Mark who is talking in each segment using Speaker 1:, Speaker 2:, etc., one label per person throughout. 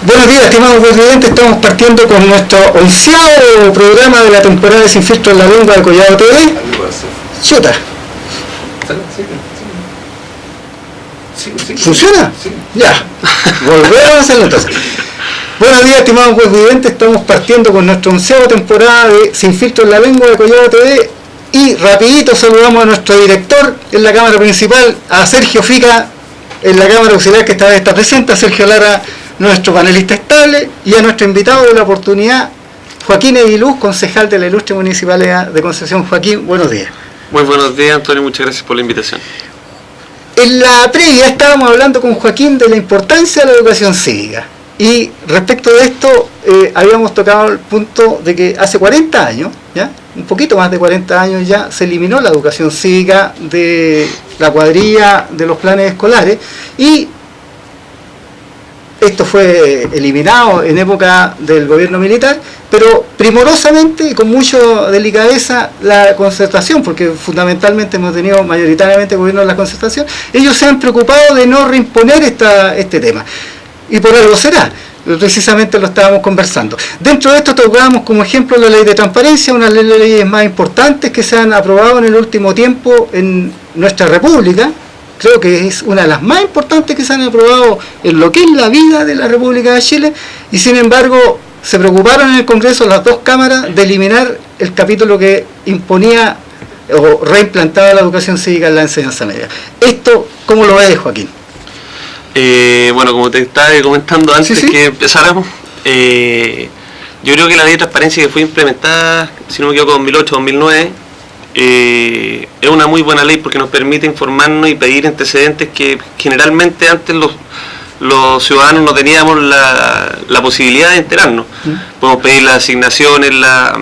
Speaker 1: Buenos días, estimados televidentes. Estamos partiendo con nuestro 11º programa de la temporada de Sin Filtro en la Lengua de Collado TV. Chuta. ¿Funciona?
Speaker 2: Sí.
Speaker 1: Ya. Volvemos a hacerlo entonces. Buenos días, estimados televidentes. Estamos partiendo con nuestra 11ª temporada de Sin Filtro en la Lengua de Collado TV. Y rapidito saludamos a nuestro director en la cámara principal, a Sergio Fica, en la cámara auxiliar que esta vez está presente, a Sergio Lara, nuestro panelista estable, y a nuestro invitado de la oportunidad, Joaquín Ediluz, concejal de la ilustre Municipalidad de Concepción. Joaquín, buenos días.
Speaker 2: Muy buenos días, Antonio, muchas gracias por la invitación.
Speaker 1: En la previa estábamos hablando con Joaquín de la importancia de la educación cívica, y respecto de esto habíamos tocado el punto de que hace 40 años, ¿ya? Un poquito más de 40 años ya, se eliminó la educación cívica de la cuadrilla de los planes escolares, y esto fue eliminado en época del gobierno militar, pero primorosamente y con mucha delicadeza la concertación, porque fundamentalmente hemos tenido mayoritariamente gobierno de la concertación, ellos se han preocupado de no reimponer este tema. Y por algo será, precisamente lo estábamos conversando. Dentro de esto tocábamos como ejemplo la ley de transparencia, una de las leyes más importantes que se han aprobado en el último tiempo en nuestra república. Creo que es una de las más importantes que se han aprobado en lo que es la vida de la República de Chile, y sin embargo se preocuparon en el Congreso las dos cámaras de eliminar el capítulo que imponía o reimplantaba la educación cívica en la enseñanza media. ¿Esto cómo lo ves, Joaquín?
Speaker 2: Bueno, como te estaba comentando antes que empezáramos, yo creo que la ley de transparencia que fue implementada, si no me equivoco, 2008-2009, es una muy buena ley porque nos permite informarnos y pedir antecedentes que generalmente antes los ciudadanos no teníamos la posibilidad de enterarnos. Podemos pedir las asignaciones, las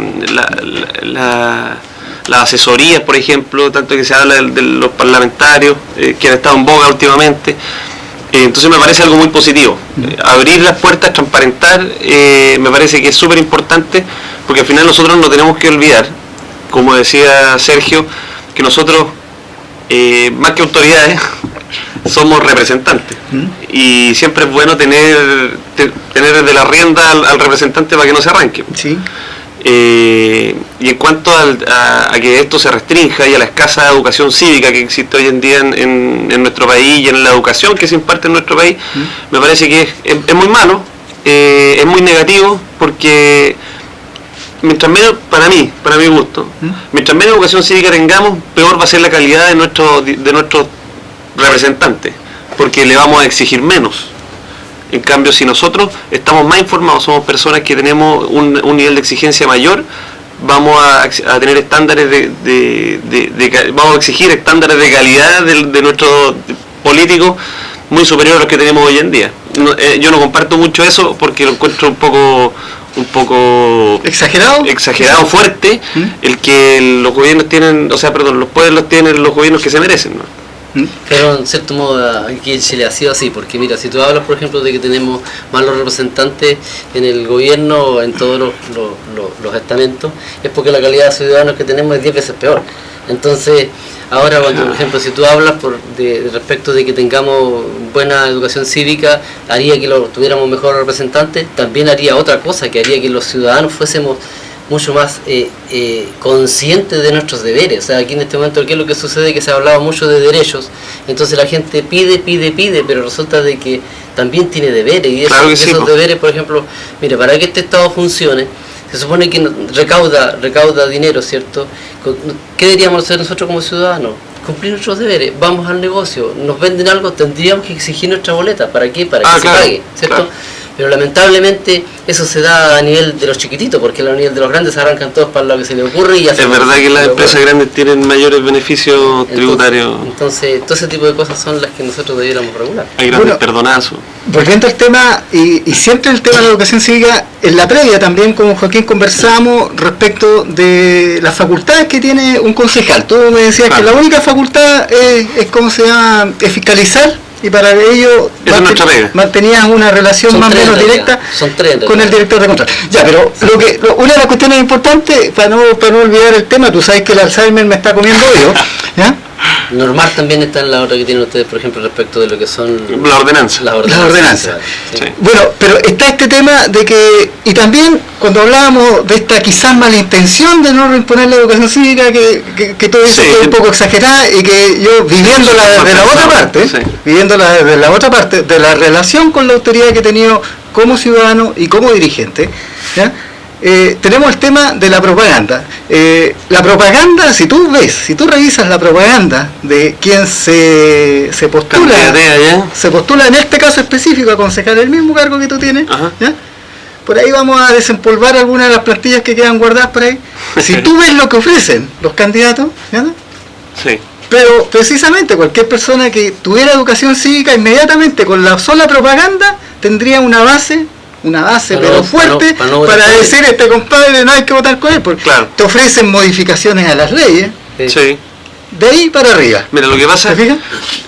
Speaker 2: asesorías, por ejemplo, tanto que se habla de los parlamentarios que han estado en boga últimamente. Entonces me parece algo muy positivo. Abrir las puertas, transparentar, me parece que es súper importante, porque al final nosotros no tenemos que olvidar, como decía Sergio, que nosotros, más que autoridades, somos representantes. Y siempre es bueno tener de la rienda al representante para que no se arranque.
Speaker 1: Sí.
Speaker 2: Y en cuanto a que esto se restrinja y a la escasa educación cívica que existe hoy en día en nuestro país y en la educación que se imparte en nuestro país, me parece que es muy malo, es muy negativo, porque mientras menos, para mi gusto, mientras menos educación cívica tengamos, peor va a ser la calidad de nuestros representantes, porque le vamos a exigir menos. En cambio, si nosotros estamos más informados, somos personas que tenemos un nivel de exigencia mayor, vamos a tener estándares vamos a exigir estándares de calidad de nuestros políticos muy superiores a los que tenemos hoy en día. Yo no comparto mucho eso porque lo encuentro un poco exagerado, fuerte, el que los gobiernos tienen, los pueblos tienen los gobiernos que se merecen, ¿no?
Speaker 3: Pero en cierto modo aquí en Chile ha sido así, porque mira, si tú hablas por ejemplo de que tenemos malos representantes en el gobierno, en todos los estamentos, es porque la calidad de ciudadanos que tenemos es 10 veces peor. Entonces, ahora cuando por ejemplo si tú hablas respecto de que tengamos buena educación cívica, haría que tuviéramos mejores representantes, también haría otra cosa, que haría que los ciudadanos fuésemos mucho más conscientes de nuestros deberes. O sea, aquí en este momento, ¿qué es lo que sucede? Que se ha hablado mucho de derechos, entonces la gente pide, pero resulta de que también tiene deberes, y esos deberes, por ejemplo, mire, para que este Estado funcione, se supone que recauda dinero, ¿cierto? ¿Qué deberíamos hacer nosotros como ciudadanos? Cumplir nuestros deberes. Vamos al negocio, nos venden algo, tendríamos que exigir nuestra boleta. ¿Para qué? Para que se pague, ¿cierto? Claro. Pero lamentablemente eso se da a nivel de los chiquititos, porque a nivel de los grandes se arrancan todos para lo que se les ocurre y ya
Speaker 2: Es verdad que las empresas grandes tienen mayores beneficios tributarios.
Speaker 3: Entonces, todo ese tipo de cosas son las que nosotros debiéramos regular.
Speaker 2: Hay grandes perdonazos.
Speaker 1: Volviendo al tema, y siempre el tema de la educación cívica, en la previa también con Joaquín conversamos respecto de las facultades que tiene un concejal. Tú me decías que la única facultad es ¿cómo se llama? Es fiscalizar, y para ello mantenías una relación más o menos directa con el director de control. Ya, pero una de las cuestiones importantes, para no olvidar el tema, tú sabes que el Alzheimer me está comiendo yo, ¿ya?
Speaker 3: Normal también está en la otra que tienen ustedes, por ejemplo, respecto de lo que son
Speaker 2: la ordenanza.
Speaker 1: La ordenanza. Sí. Bueno, pero está este tema de que, y también cuando hablábamos de esta quizás mala intención de no imponer la educación cívica, que todo eso fue un poco exagerada, y que yo viviéndola desde la otra parte, de la relación con la autoridad que he tenido como ciudadano y como dirigente, ¿ya? Tenemos el tema de la propaganda. La propaganda, si tú revisas la propaganda de quien se postula en este caso específico a aconsejar el mismo cargo que tú tienes, ¿ya? Por ahí vamos a desempolvar algunas de las plantillas que quedan guardadas por ahí. Si tú ves lo que ofrecen los candidatos, ¿ya? Sí. Pero precisamente cualquier persona que tuviera educación cívica, inmediatamente con la sola propaganda tendría una base pero fuerte para decir, este compadre no hay que votar con él, porque te ofrecen modificaciones a las leyes. Sí. De ahí para arriba.
Speaker 2: Mira, lo que pasa,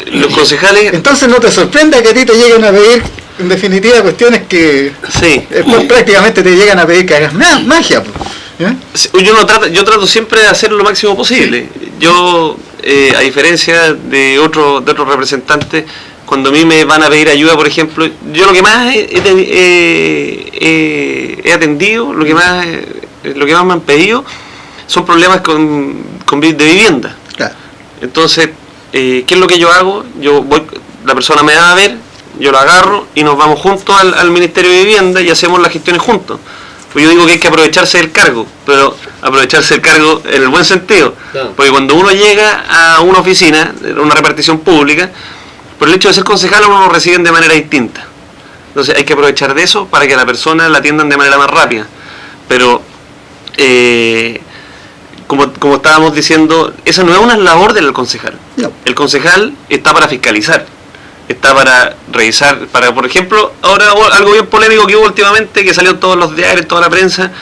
Speaker 2: los concejales...
Speaker 1: Entonces no te sorprenda que a ti te lleguen a pedir, en definitiva, cuestiones que después prácticamente te llegan a pedir que hagas magia.
Speaker 2: Yo trato siempre de hacer lo máximo posible. Yo, a diferencia de otros representantes, cuando a mí me van a pedir ayuda, por ejemplo, yo lo que más he atendido, lo que más me han pedido, son problemas de vivienda. Claro. Entonces, ¿qué es lo que yo hago? La persona me va a ver, yo lo agarro y nos vamos juntos al Ministerio de Vivienda y hacemos las gestiones juntos. Pues yo digo que hay que aprovecharse del cargo, pero aprovecharse del cargo en el buen sentido. Claro. Porque cuando uno llega a una oficina, una repartición pública, por el hecho de ser concejal uno lo reciben de manera distinta. Entonces hay que aprovechar de eso para que a la persona la atiendan de manera más rápida. Pero, como estábamos diciendo, esa no es una labor del concejal. No. El concejal está para fiscalizar, está para revisar, por ejemplo, ahora algo bien polémico que hubo últimamente, que salió en todos los diarios, en toda la prensa,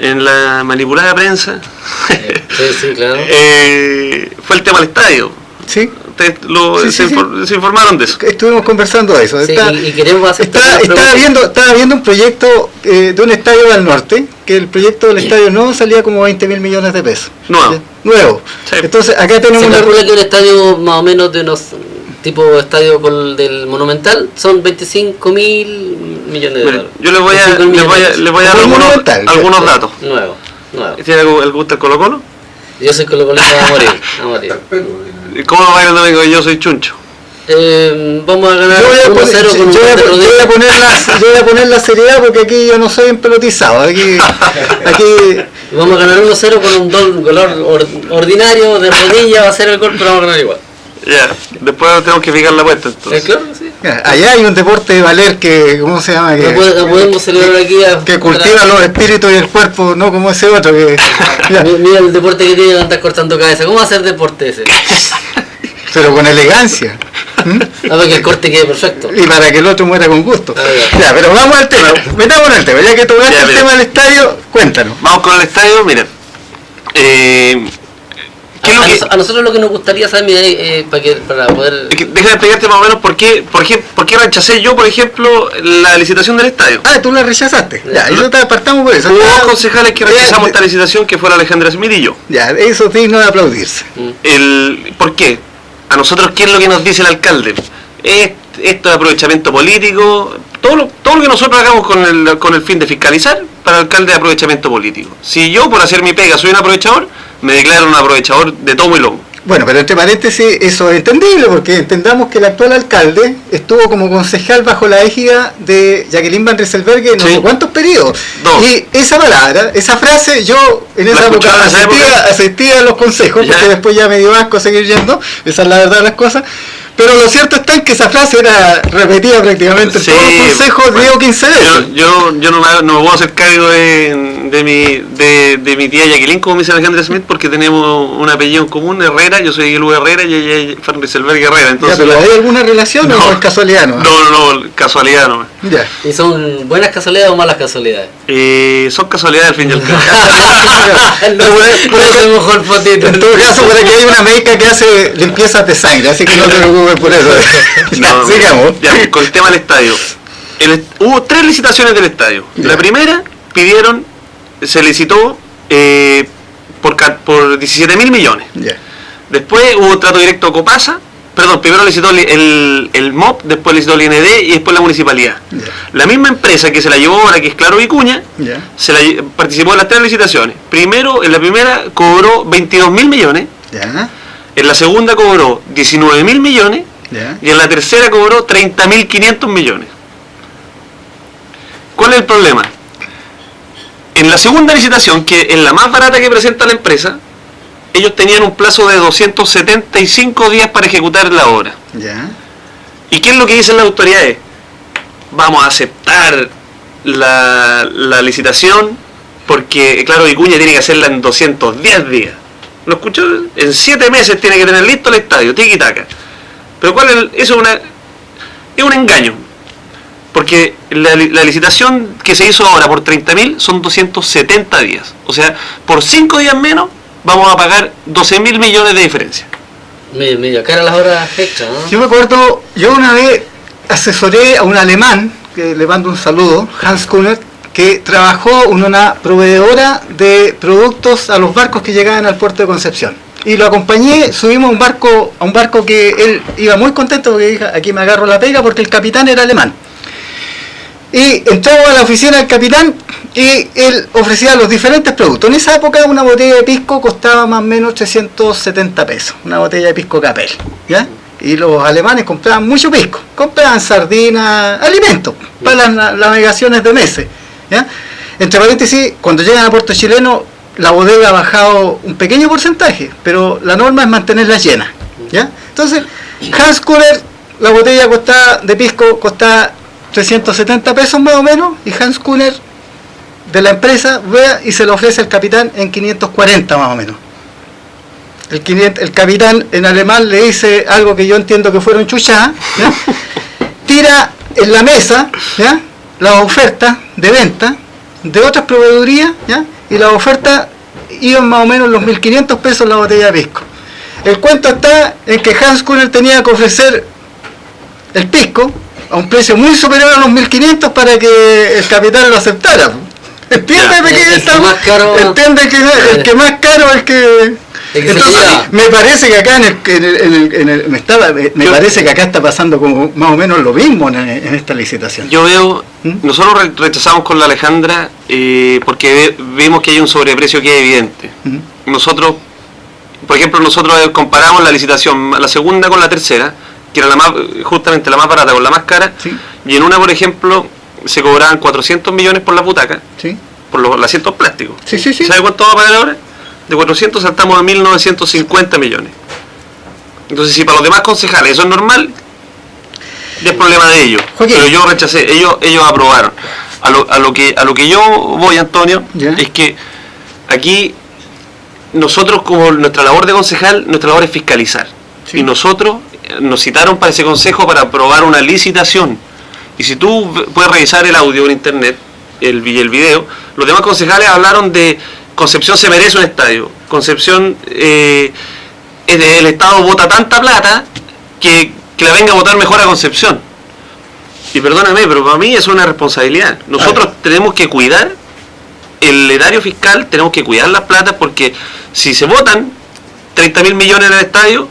Speaker 2: en la manipulada prensa,
Speaker 3: sí, claro.
Speaker 1: Fue
Speaker 2: el tema del estadio.
Speaker 1: Sí.
Speaker 2: Se informaron de eso.
Speaker 1: Estuvimos conversando de eso.
Speaker 3: Y queremos hacer
Speaker 1: estaba viendo un proyecto de un estadio del norte, que el proyecto del estadio nuevo salía como 20.000 millones de pesos. Nuevo. Sí. Entonces acá tenemos
Speaker 3: que un estadio más o menos de unos tipo estadio del Monumental son 25.000 millones de dólares.
Speaker 2: Yo les voy a dar algunos datos.
Speaker 3: Nuevo.
Speaker 2: ¿Tiene el gusto el Colo-Colo?
Speaker 3: Yo soy colocolista a morir.
Speaker 2: ¿Cómo va a ir el domingo? Yo soy chuncho.
Speaker 3: Vamos a ganar 1-0 con
Speaker 1: yo voy a poner la seriedad, porque aquí yo no soy empelotizado. Aquí
Speaker 3: vamos a ganar 1-0 con un gol ordinario de rodilla, va a ser el gol, pero vamos a ganar igual.
Speaker 2: Ya, después tenemos que fijar la apuesta entonces.
Speaker 3: Claro, sí.
Speaker 1: Allá hay un deporte de valer que, ¿cómo se llama?
Speaker 3: Que podemos celebrar aquí
Speaker 1: que cultiva los espíritus y el cuerpo, no como ese otro que...
Speaker 3: Mira el deporte que tiene que andar cortando cabeza. ¿Cómo va a ser deporte ese?
Speaker 1: Pero con elegancia.
Speaker 3: Para que el corte quede perfecto.
Speaker 1: Y para que el otro muera con gusto. Ya, pero vamos al tema. Metamos en el tema. Ya que tocaste el tema del estadio, cuéntanos.
Speaker 2: Vamos con el estadio, miren.
Speaker 3: A nosotros lo que nos gustaría saber, para poder...
Speaker 2: Déjame explicarte más o menos por qué rechacé yo, por ejemplo, la licitación del estadio.
Speaker 1: Tú la rechazaste. Ya, eso apartamos por eso.
Speaker 2: Hubo dos concejales que rechazamos esta licitación, que fue la Alejandra Smith y yo.
Speaker 1: Ya, eso es digno de aplaudirse.
Speaker 2: ¿Por qué? A nosotros, ¿qué es lo que nos dice el alcalde? Esto de aprovechamiento político, todo lo que nosotros hagamos con el fin de fiscalizar, para el alcalde de aprovechamiento político. Si yo, por hacer mi pega, soy un aprovechador, me declaro un aprovechador de tomo y lomo.
Speaker 1: Bueno, pero entre paréntesis, eso es entendible, porque entendamos que el actual alcalde estuvo como concejal bajo la égida de Jacqueline Van Rieselberghe en no sé cuántos periodos. Y esa palabra, esa frase, yo en esa época asistía a los consejos, porque después ya me dio asco seguir yendo, esa es la verdad de las cosas. Pero lo cierto está en que esa frase era repetida prácticamente en
Speaker 2: Sí,
Speaker 1: todos los consejos
Speaker 2: bueno,
Speaker 1: 10 o 15 veces.
Speaker 2: Yo no me puedo hacer cargo de mi tía Jacqueline, como me dice Alejandra Smith, porque tenemos un apellido en común, Herrera. Yo soy Luis Herrera y ella es Fran Rieselberg Herrera. Entonces,
Speaker 1: Ya, pero ¿hay alguna relación o es casualidad?
Speaker 2: No, casualidad no.
Speaker 1: Ya.
Speaker 3: ¿Y son buenas casualidades o malas casualidades?
Speaker 2: Son casualidades al fin y al cabo.
Speaker 3: Por eso mejor fotito.
Speaker 1: En todo caso, por aquí hay una médica que hace limpiezas de sangre, así que no te preocupes por eso. Ya, sigamos.
Speaker 2: Ya, con el tema del estadio. Hubo 3 licitaciones del estadio.
Speaker 1: Ya.
Speaker 2: La primera se licitó por 17.000 millones.
Speaker 1: Ya.
Speaker 2: Después hubo trato directo a Copasa. Perdón, primero licitó el MOP, después licitó el IND y después la municipalidad.
Speaker 1: Ya.
Speaker 2: La misma empresa que se la llevó ahora, que es Claro Vicuña,
Speaker 1: Ya.
Speaker 2: participó en las 3 licitaciones. Primero, en la primera cobró 22.000 millones,
Speaker 1: Ya.
Speaker 2: en la segunda cobró 19.000 millones
Speaker 1: Ya.
Speaker 2: y en la tercera cobró 30.500 millones. ¿Cuál es el problema? En la segunda licitación, que es la más barata que presenta la empresa, ellos tenían un plazo de 275 días para ejecutar la obra.
Speaker 1: Ya.
Speaker 2: ¿Y qué es lo que dicen las autoridades? Vamos a aceptar la licitación porque, claro, Vicuña tiene que hacerla en 210 días. ¿Lo escuchó? En 7 meses tiene que tener listo el estadio, tiki-taka. Pero eso es un engaño. Porque la licitación que se hizo ahora por 30.000 son 270 días. O sea, por 5 días menos vamos a pagar 12.000 millones de diferencia.
Speaker 3: Media cara las horas extra, ¿no?
Speaker 1: Yo me acuerdo, yo una vez asesoré a un alemán, que le mando un saludo, Hans Kunert, que trabajó en una proveedora de productos a los barcos que llegaban al puerto de Concepción. Y lo acompañé, subimos a un barco que él iba muy contento porque dijo, aquí me agarro la pega porque el capitán era alemán. Y entramos a la oficina del capitán y él ofrecía los diferentes productos. En esa época una botella de pisco costaba más o menos 370 pesos, una botella de pisco Capel, ¿ya? Y los alemanes compraban mucho pisco, compraban sardinas, alimentos para las navegaciones de meses, ¿ya? Entre paréntesis, cuando llegan a puerto chileno, la bodega ha bajado un pequeño porcentaje, pero la norma es mantenerla llena, ¿ya? Entonces, Hans Kunert, la botella de pisco costaba 370 pesos más o menos, y Hans Kunert de la empresa vea y se lo ofrece al capitán en 540 más o menos. El capitán en alemán le dice algo que yo entiendo que fueron chuchadas, ¿ya? Tira en la mesa, ¿ya?, las ofertas de venta de otras proveedurías, ¿ya?, y las ofertas iban más o menos los 1.500 pesos la botella de pisco. El cuento está en que Hans Kunert tenía que ofrecer el pisco a un precio muy superior a los 1.500 para que el capitán lo aceptara. ¿Entiende? Entiende que el que más caro es que... Entonces, me parece que acá parece que acá está pasando como más o menos lo mismo en esta licitación.
Speaker 2: Yo veo, nosotros rechazamos con la Alejandra porque vemos que hay un sobreprecio que es evidente. Nosotros, por ejemplo, comparamos la licitación, la segunda con la tercera, que era justamente la más barata con la más cara,
Speaker 1: ¿sí?
Speaker 2: Y en una, por ejemplo, se cobraban 400 millones por las butacas,
Speaker 1: ¿sí?,
Speaker 2: por los asientos plásticos.
Speaker 1: Sí, sí, sí.
Speaker 2: ¿Sabe cuánto va a pagar ahora? De 400 saltamos a 1.950 millones. Entonces, si para los demás concejales eso es normal, ya es problema de ellos.
Speaker 1: Joaquín.
Speaker 2: Pero yo rechacé, ellos aprobaron. A lo que yo voy, Antonio,
Speaker 1: ¿ya?,
Speaker 2: es que aquí nosotros, como nuestra labor de concejal, nuestra labor es fiscalizar.
Speaker 1: Sí.
Speaker 2: Y nosotros nos citaron para ese consejo para aprobar una licitación. Y si tú puedes revisar el audio en internet, el video, los demás concejales hablaron de Concepción se merece un estadio. Concepción, el Estado vota tanta plata que la venga a votar mejor a Concepción. Y perdóname, pero para mí es una responsabilidad. Nosotros tenemos que cuidar el erario fiscal, tenemos que cuidar las platas, porque si se votan 30.000 millones en el estadio,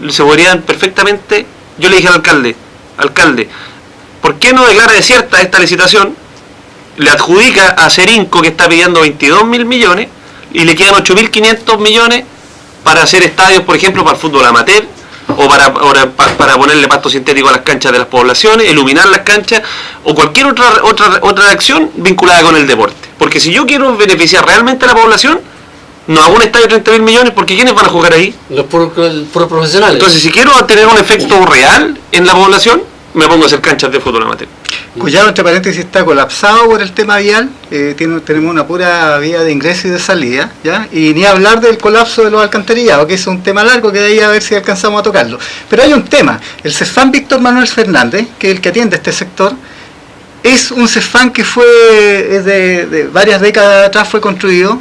Speaker 2: se podrían perfectamente. Yo le dije al alcalde, ¿por qué no declara desierta esta licitación? Le adjudica a Cerinco, que está pidiendo 22.000 millones, y le quedan 8.500 millones para hacer estadios, por ejemplo, para el fútbol amateur, o para ponerle pasto sintético a las canchas de las poblaciones, iluminar las canchas, o cualquier otra acción vinculada con el deporte. Porque si yo quiero beneficiar realmente a la población, No hago un estadio de 30.000 millones porque ¿quiénes van a jugar ahí?
Speaker 3: Los puros profesionales.
Speaker 2: Entonces, si quiero tener un efecto real en la población, me pongo a hacer canchas de fútbol amateur.
Speaker 1: Collado, entre paréntesis, está colapsado por el tema vial. Tenemos una pura vía de ingreso y de salida, ¿ya? Y ni hablar del colapso de los alcantarillados, que es un tema largo que de ahí a ver si alcanzamos a tocarlo. Pero hay un tema. El CESFAM Víctor Manuel Fernández, que es el que atiende este sector, es un CESFAM que fue de varias décadas atrás fue construido,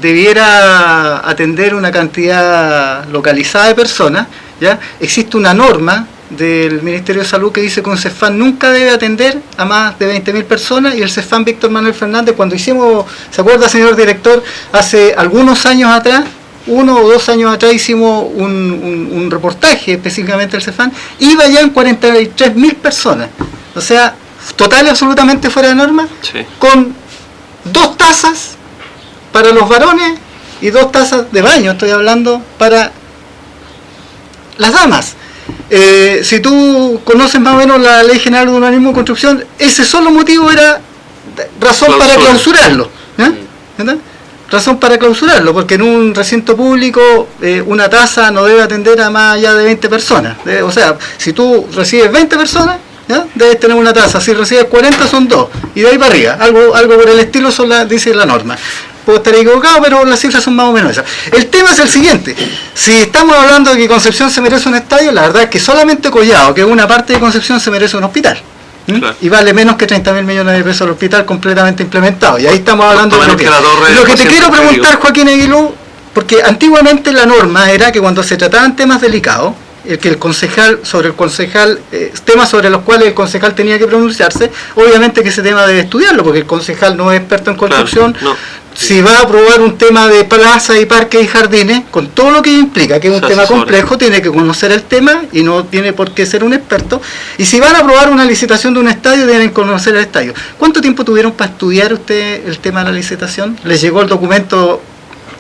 Speaker 1: debiera atender una cantidad localizada de personas, ¿ya? Existe una norma del Ministerio de Salud que dice que un CESFAM nunca debe atender a más de 20.000 personas, y el CESFAM Víctor Manuel Fernández, cuando hicimos, ¿se acuerda, señor director? Hace algunos años atrás, 1 o 2 años atrás, hicimos un reportaje específicamente del CESFAM, iba ya en 43.000 personas, o sea, total y absolutamente fuera de norma,
Speaker 2: Sí.
Speaker 1: con 2 tazas para los varones y 2 tazas de baño, estoy hablando, para las damas. Si tú conoces más o menos la Ley General de Urbanismo y Construcción, ese solo motivo era razón para clausurarlo, ¿ya? ¿Verdad? Razón para clausurarlo, porque en un recinto público una taza no debe atender a más allá de 20 personas. O sea, si tú recibes 20 personas, ¿ya? Debes tener una taza. Si recibes 40 son 2, y de ahí para arriba. Algo por el estilo dice la norma. Puedo estar equivocado, pero las cifras son más o menos esas. El tema es el siguiente: si estamos hablando de que Concepción se merece un estadio, la verdad es que solamente Collado, que es una parte de Concepción, se merece un hospital.
Speaker 2: Claro.
Speaker 1: Y vale menos que 30.000 millones de pesos el hospital completamente implementado. Y ahí estamos hablando de lo que te quiero preguntar, Joaquín Aguiló, porque antiguamente la norma era que cuando se trataban temas delicados, temas sobre los cuales el concejal tenía que pronunciarse, obviamente que ese tema debe estudiarlo, porque el concejal no es experto en construcción.
Speaker 2: Claro, no.
Speaker 1: Si va a aprobar un tema de plazas y parques y jardines, con todo lo que implica, que es un tema complejo, tiene que conocer el tema y no tiene por qué ser un experto. Y si van a aprobar una licitación de un estadio, deben conocer el estadio. ¿Cuánto tiempo tuvieron para estudiar usted el tema de la licitación? ¿Les llegó el documento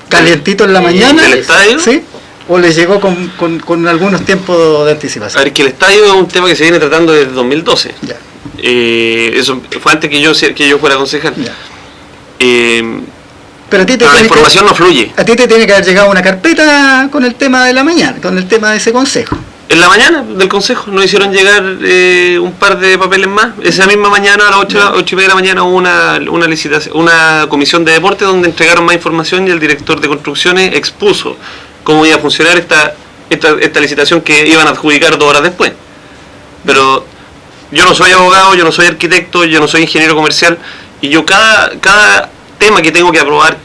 Speaker 1: calientito en la mañana?
Speaker 2: ¿El estadio?
Speaker 1: ¿Sí? ¿O les llegó con algunos tiempos de anticipación?
Speaker 2: A ver, que el estadio es un tema que se viene tratando desde 2012.
Speaker 1: Ya.
Speaker 2: Eso fue antes que yo fuera concejal.
Speaker 1: Ya.
Speaker 2: Pero la información no fluye.
Speaker 1: A ti te tiene que haber llegado una carpeta con el tema de la mañana, con el tema de ese consejo.
Speaker 2: En la mañana del consejo nos hicieron llegar un par de papeles más. Esa misma mañana, a las 8:30 de la mañana, hubo una licitación, una comisión de deporte donde entregaron más información, y el director de construcciones expuso cómo iba a funcionar esta licitación que iban a adjudicar 2 horas después. Pero yo no soy abogado, yo no soy arquitecto, yo no soy ingeniero comercial, y yo cada tema que tengo que aprobar,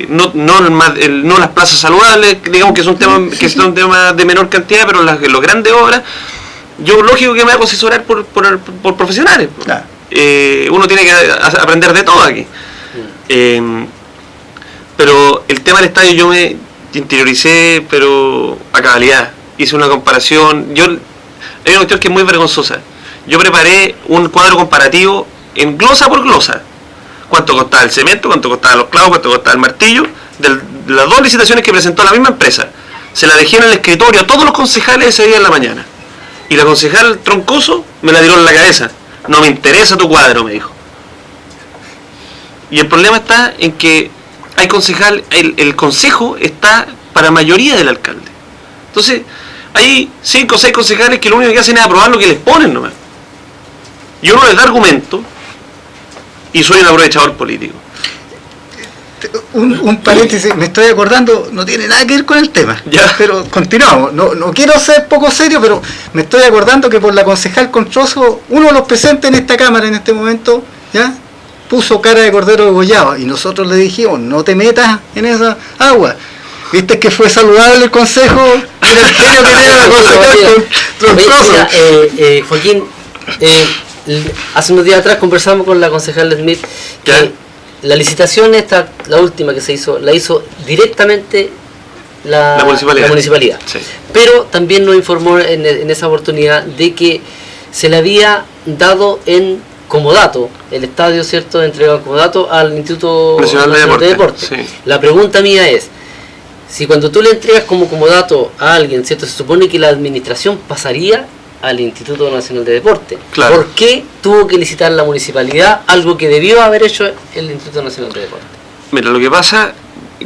Speaker 2: no las plazas saludables, digamos que son temas de menor cantidad, pero las grandes obras, yo lógico que me hago asesorar por profesionales.
Speaker 1: Claro.
Speaker 2: Uno tiene que aprender de todo aquí. Pero el tema del estadio yo me interioricé, pero a cabalidad. Hice una comparación. Hay una cuestión que es muy vergonzosa. Yo preparé un cuadro comparativo en glosa por glosa. Cuánto costaba el cemento, cuánto costaban los clavos, cuánto costaba el martillo, de las 2 licitaciones que presentó la misma empresa. Se la dejé en el escritorio a todos los concejales ese día en la mañana. Y la concejal Troncoso me la tiró en la cabeza. No me interesa tu cuadro, me dijo. Y el problema está en que hay el consejo está para mayoría del alcalde. Entonces, hay 5 o 6 concejales que lo único que hacen es aprobar lo que les ponen nomás. Y uno les da argumento, y soy un aprovechador político.
Speaker 1: Un paréntesis, me estoy acordando, no tiene nada que ver con el tema,
Speaker 2: ya.
Speaker 1: Pero continuamos. No quiero ser poco serio, pero me estoy acordando que por la concejal Controso, uno de los presentes en esta cámara en este momento, ya puso cara de cordero degollado, y nosotros le dijimos, no te metas en esa agua. Viste que fue saludable el consejo, era el genio que tenía la concejal Controso.
Speaker 3: Joaquín, hace unos días atrás conversamos con la concejal Smith que
Speaker 2: ¿ya?
Speaker 3: La licitación la última que se hizo, la hizo directamente la municipalidad.
Speaker 2: Sí.
Speaker 3: Pero también nos informó en esa oportunidad de que se le había dado en comodato el estadio, ¿cierto? Entregado en comodato al Instituto
Speaker 2: Nacional de Deporte. Sí.
Speaker 3: La pregunta mía es, si cuando tú le entregas como comodato a alguien, ¿cierto? Se supone que la administración pasaría al Instituto Nacional de Deporte.
Speaker 2: Claro.
Speaker 3: ¿Por qué tuvo que licitar la municipalidad algo que debió haber hecho el Instituto Nacional de Deporte?
Speaker 2: Mira, lo que pasa,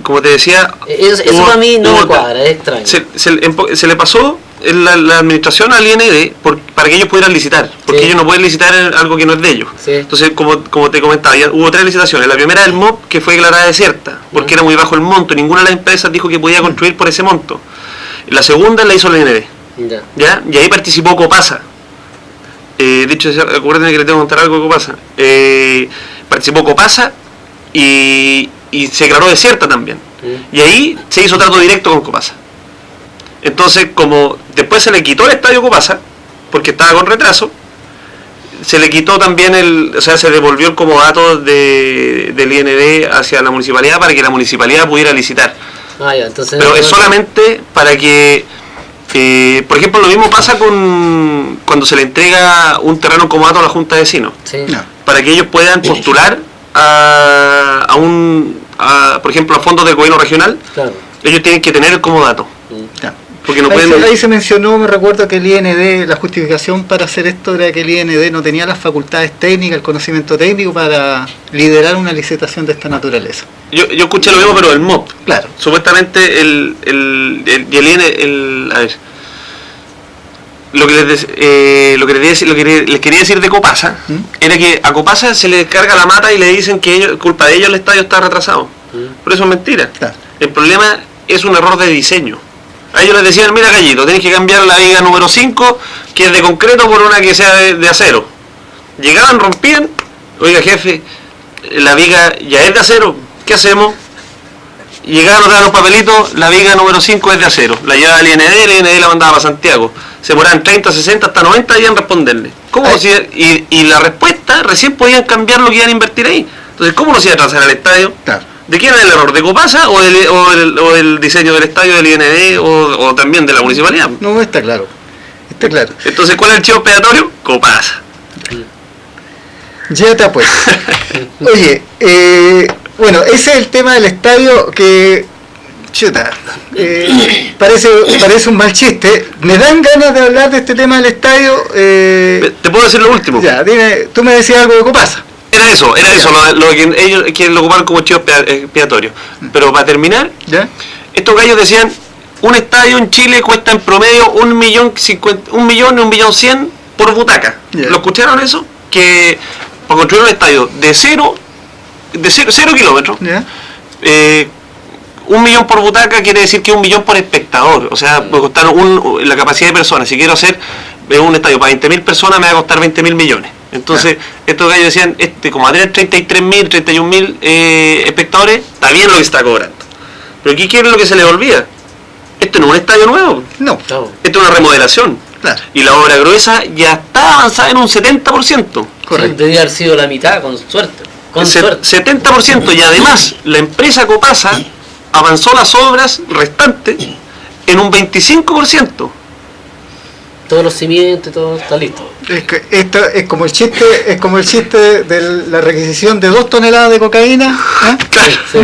Speaker 2: como te decía...
Speaker 3: Eso para mí no me cuadra, es extraño.
Speaker 2: Se le pasó la administración al IND para que ellos pudieran licitar, porque ellos no pueden licitar en algo que no es de ellos. Sí. Entonces, como te comentaba, hubo 3 licitaciones. La primera del MOP, que fue declarada desierta, porque era muy bajo el monto, ninguna de las empresas dijo que podía construir por ese monto. La segunda la hizo la IND. ¿Ya? Y ahí participó Copasa. De hecho, acuérdense que le tengo que contar algo de Copasa. Participó Copasa y se declaró desierta también. Y ahí se hizo trato directo con Copasa. Entonces, como después se le quitó el estadio Copasa, porque estaba con retraso, se le quitó también se devolvió el comodato del IND hacia la municipalidad para que la municipalidad pudiera licitar. Entonces, pero es solamente para que, por ejemplo, lo mismo pasa cuando se le entrega un terreno en comodato a la Junta de Vecinos, para que ellos puedan postular por ejemplo, a fondos del gobierno regional. Ellos tienen que tener el comodato. Porque no
Speaker 1: ahí se mencionó, me recuerdo que el IND, la justificación para hacer esto era que el IND no tenía las facultades técnicas, el conocimiento técnico para liderar una licitación de esta naturaleza.
Speaker 2: Yo escuché lo mismo, pero el MOP.
Speaker 1: Claro.
Speaker 2: Supuestamente el IND, a ver, lo que les quería decir de Copasa era que a Copasa se le descarga la mata y le dicen que culpa de ellos el estadio está retrasado. Pero eso es mentira. Claro. El problema es un error de diseño. A ellos les decían, mira Gallito, tienes que cambiar la viga número 5, que es de concreto, por una que sea de acero. Llegaban, rompían, oiga jefe, la viga ya es de acero, ¿qué hacemos? Llegaban, nos daban los papelitos, la viga número 5 es de acero. La llevaba al IND, el IND la mandaba para Santiago. Se demoraban 30, 60, hasta 90 días en responderle. ¿Cómo y la respuesta, recién podían cambiar lo que iban a invertir ahí. Entonces, ¿cómo nos iba a atrasar al estadio?
Speaker 1: Claro.
Speaker 2: ¿De quién era el error? ¿De Copasa o del diseño del estadio del IND o también de la municipalidad?
Speaker 1: No, está claro. Está claro.
Speaker 2: Entonces, ¿cuál es el chivo expiatorio? Copasa.
Speaker 1: Ya te apuesto. Oye, bueno, ese es el tema del estadio que... Chuta, parece un mal chiste. Me dan ganas de hablar de este tema del estadio.
Speaker 2: ¿Te puedo decir lo último?
Speaker 1: Ya, dime, tú me decías algo de Copasa.
Speaker 2: Era eso, lo que ellos quieren ocupar como chivo expiatorio. Pero para terminar, estos gallos decían, un estadio en Chile cuesta en promedio 1.100.000 por butaca. ¿Lo escucharon eso? Que para construir un estadio de 0 kilómetros, 1 millón por butaca quiere decir que 1 millón por espectador. O sea, puede costar la capacidad de personas. Si quiero hacer un estadio para 20.000 personas, me va a costar 20.000 millones. Entonces, estos gallos decían, como a tener 33.000, 31.000 espectadores, está bien lo que está cobrando. Pero ¿qué quieren lo que se les olvida? Esto no es un estadio nuevo.
Speaker 1: No.
Speaker 2: Esto es una remodelación.
Speaker 1: Claro.
Speaker 2: Y la obra gruesa ya está avanzada en un 70%.
Speaker 3: Correcto. Debería haber sido la mitad, con suerte.
Speaker 2: 70%. Y además, la empresa Copasa avanzó las obras restantes en un 25%.
Speaker 3: Todos los cimientos, todo está listo.
Speaker 1: Esto es como el chiste de la requisición de 2 toneladas de cocaína.
Speaker 2: Claro.
Speaker 3: Sí.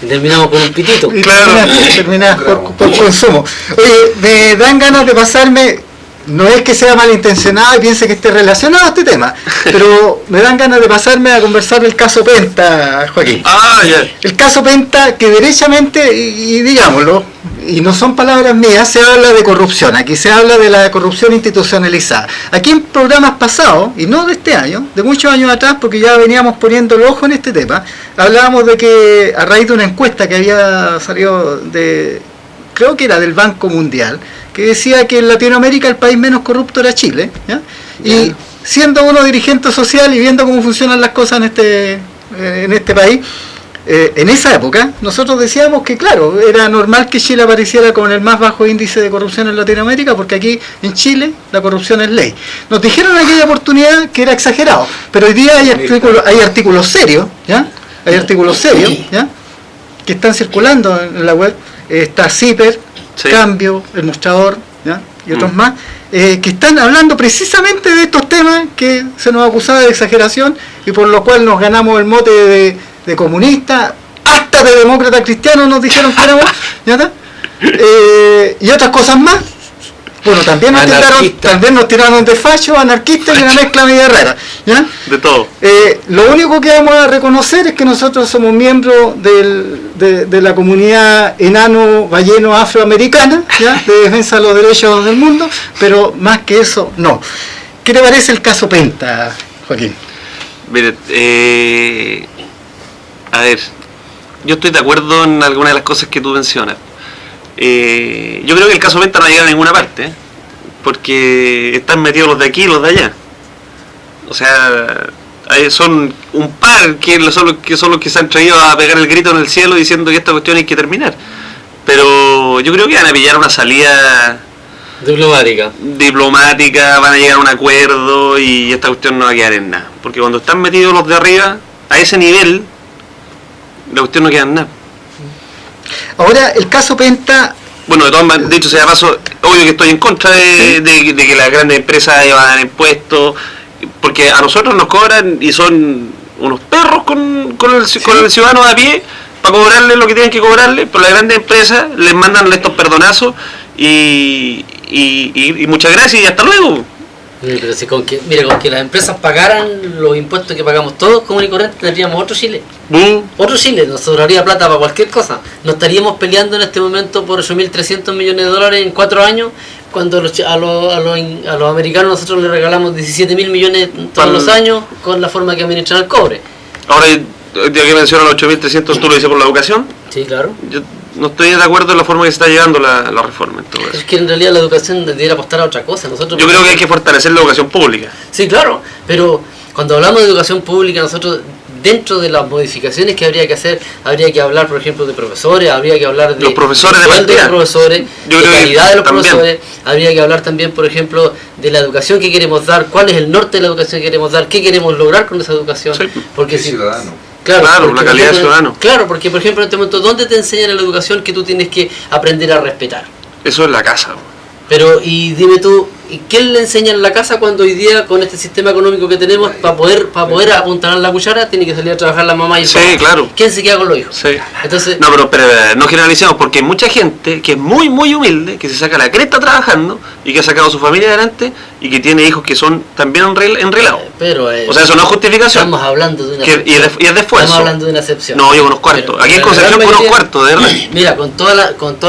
Speaker 3: Y terminamos con un pitito.
Speaker 1: Y terminás por consumo. Oye, me dan ganas de pasarme, no es que sea malintencionado y piense que esté relacionado a este tema, pero me dan ganas de pasarme a conversar del caso Penta, Joaquín. El caso Penta, que derechamente, y digámoslo, y no son palabras mías, se habla de corrupción. Aquí se habla de la corrupción institucionalizada. Aquí en programas pasados, y no de este año, de muchos años atrás, porque ya veníamos poniendo el ojo en este tema, hablábamos de que a raíz de una encuesta que había salido creo que era del Banco Mundial, que decía que en Latinoamérica el país menos corrupto era Chile, ¿ya? Y siendo uno dirigente social y viendo cómo funcionan las cosas en este país, en esa época nosotros decíamos que claro, era normal que Chile apareciera con el más bajo índice de corrupción en Latinoamérica, porque aquí en Chile la corrupción es ley. Nos dijeron en aquella oportunidad que era exagerado, pero hoy día hay artículos serios, ¿ya? Hay artículos serios, ¿ya? Que están circulando en la web. Está CIPER, Cambio, El Mostrador, ¿ya? Y otros más, que están hablando precisamente de estos temas que se nos acusaba de exageración y por lo cual nos ganamos el mote de comunista, hasta de demócrata cristiano nos dijeron que éramos, ¿ya está? Y otras cosas más, Bueno, también nos tiraron de facho, anarquistas y una mezcla media rara, ¿ya?
Speaker 2: De todo.
Speaker 1: Lo único que vamos a reconocer es que nosotros somos miembros de la comunidad enano balleno afroamericana, ¿ya? De defensa de los derechos del mundo, pero más que eso, no. ¿Qué te parece el caso Penta, Joaquín?
Speaker 2: Mire, a ver, yo estoy de acuerdo en algunas de las cosas que tú mencionas. Yo creo que el caso Penta no ha llegado a ninguna parte, porque están metidos los de aquí y los de allá. O sea, son un par que son los que se han traído a pegar el grito en el cielo diciendo que esta cuestión hay que terminar. Pero yo creo que van a pillar una salida diplomática, van a llegar a un acuerdo y esta cuestión no va a quedar en nada. Porque cuando están metidos los de arriba, a ese nivel, la cuestión no queda en nada.
Speaker 1: Ahora, el caso Penta...
Speaker 2: Bueno, de hecho, sea paso, obvio que estoy en contra de que las grandes empresas evadan impuestos, porque a nosotros nos cobran y son unos perros con el ciudadano de a pie para cobrarle lo que tienen que cobrarle, pero las grandes empresas les mandan estos perdonazos y muchas gracias y hasta luego.
Speaker 3: Pero si con que las empresas pagaran los impuestos que pagamos todos común y corriente, tendríamos otro Chile. Otro Chile, nos sobraría plata para cualquier cosa. No estaríamos peleando en este momento por 8.300 millones de dólares en 4 años, cuando a los americanos nosotros les regalamos 17.000 millones todos los años con la forma que administran el cobre.
Speaker 2: Ahora, ya que mencionan los 8.300, ¿tú lo dices por la educación?
Speaker 3: Sí, claro.
Speaker 2: Yo no estoy de acuerdo en la forma que se está llevando la reforma en todo eso.
Speaker 3: Es que en realidad la educación debería apostar a otra cosa. Yo
Speaker 2: creo que hay que fortalecer la educación pública.
Speaker 3: Sí, claro, pero cuando hablamos de educación pública, nosotros, dentro de las modificaciones que habría que hacer, habría que hablar, por ejemplo, de profesores, habría que hablar de
Speaker 2: los profesores, de
Speaker 3: profesores, de calidad de los profesores, habría que hablar también, por ejemplo, de la educación que queremos dar, cuál es el norte de la educación que queremos dar, qué queremos lograr con esa educación.
Speaker 2: Sí.
Speaker 3: Porque
Speaker 4: ciudadano.
Speaker 2: Claro, porque, la calidad de ciudadano.
Speaker 3: Claro, porque por ejemplo en este momento, ¿dónde te enseñan en la educación que tú tienes que aprender a respetar?
Speaker 2: Eso es la casa.
Speaker 3: Pero, y dime tú, ¿qué le enseñan en la casa cuando hoy día con este sistema económico que tenemos, para poder apuntalar la cuchara, tiene que salir a trabajar la mamá y el papá?
Speaker 2: Sí, claro.
Speaker 3: ¿Quién se queda con los hijos?
Speaker 2: Sí.
Speaker 3: Entonces,
Speaker 2: no, pero no generalicemos, porque hay mucha gente que es muy, muy humilde, que se saca la cresta trabajando y que ha sacado a su familia adelante y que tiene hijos que son también enrelados. O sea, eso no es justificación.
Speaker 3: Estamos hablando de una excepción.
Speaker 2: Y es de esfuerzo.
Speaker 3: Estamos hablando de una excepción.
Speaker 2: No, yo conozco harto. Aquí en Concepción conozco harto, de verdad.
Speaker 3: Mira, con toda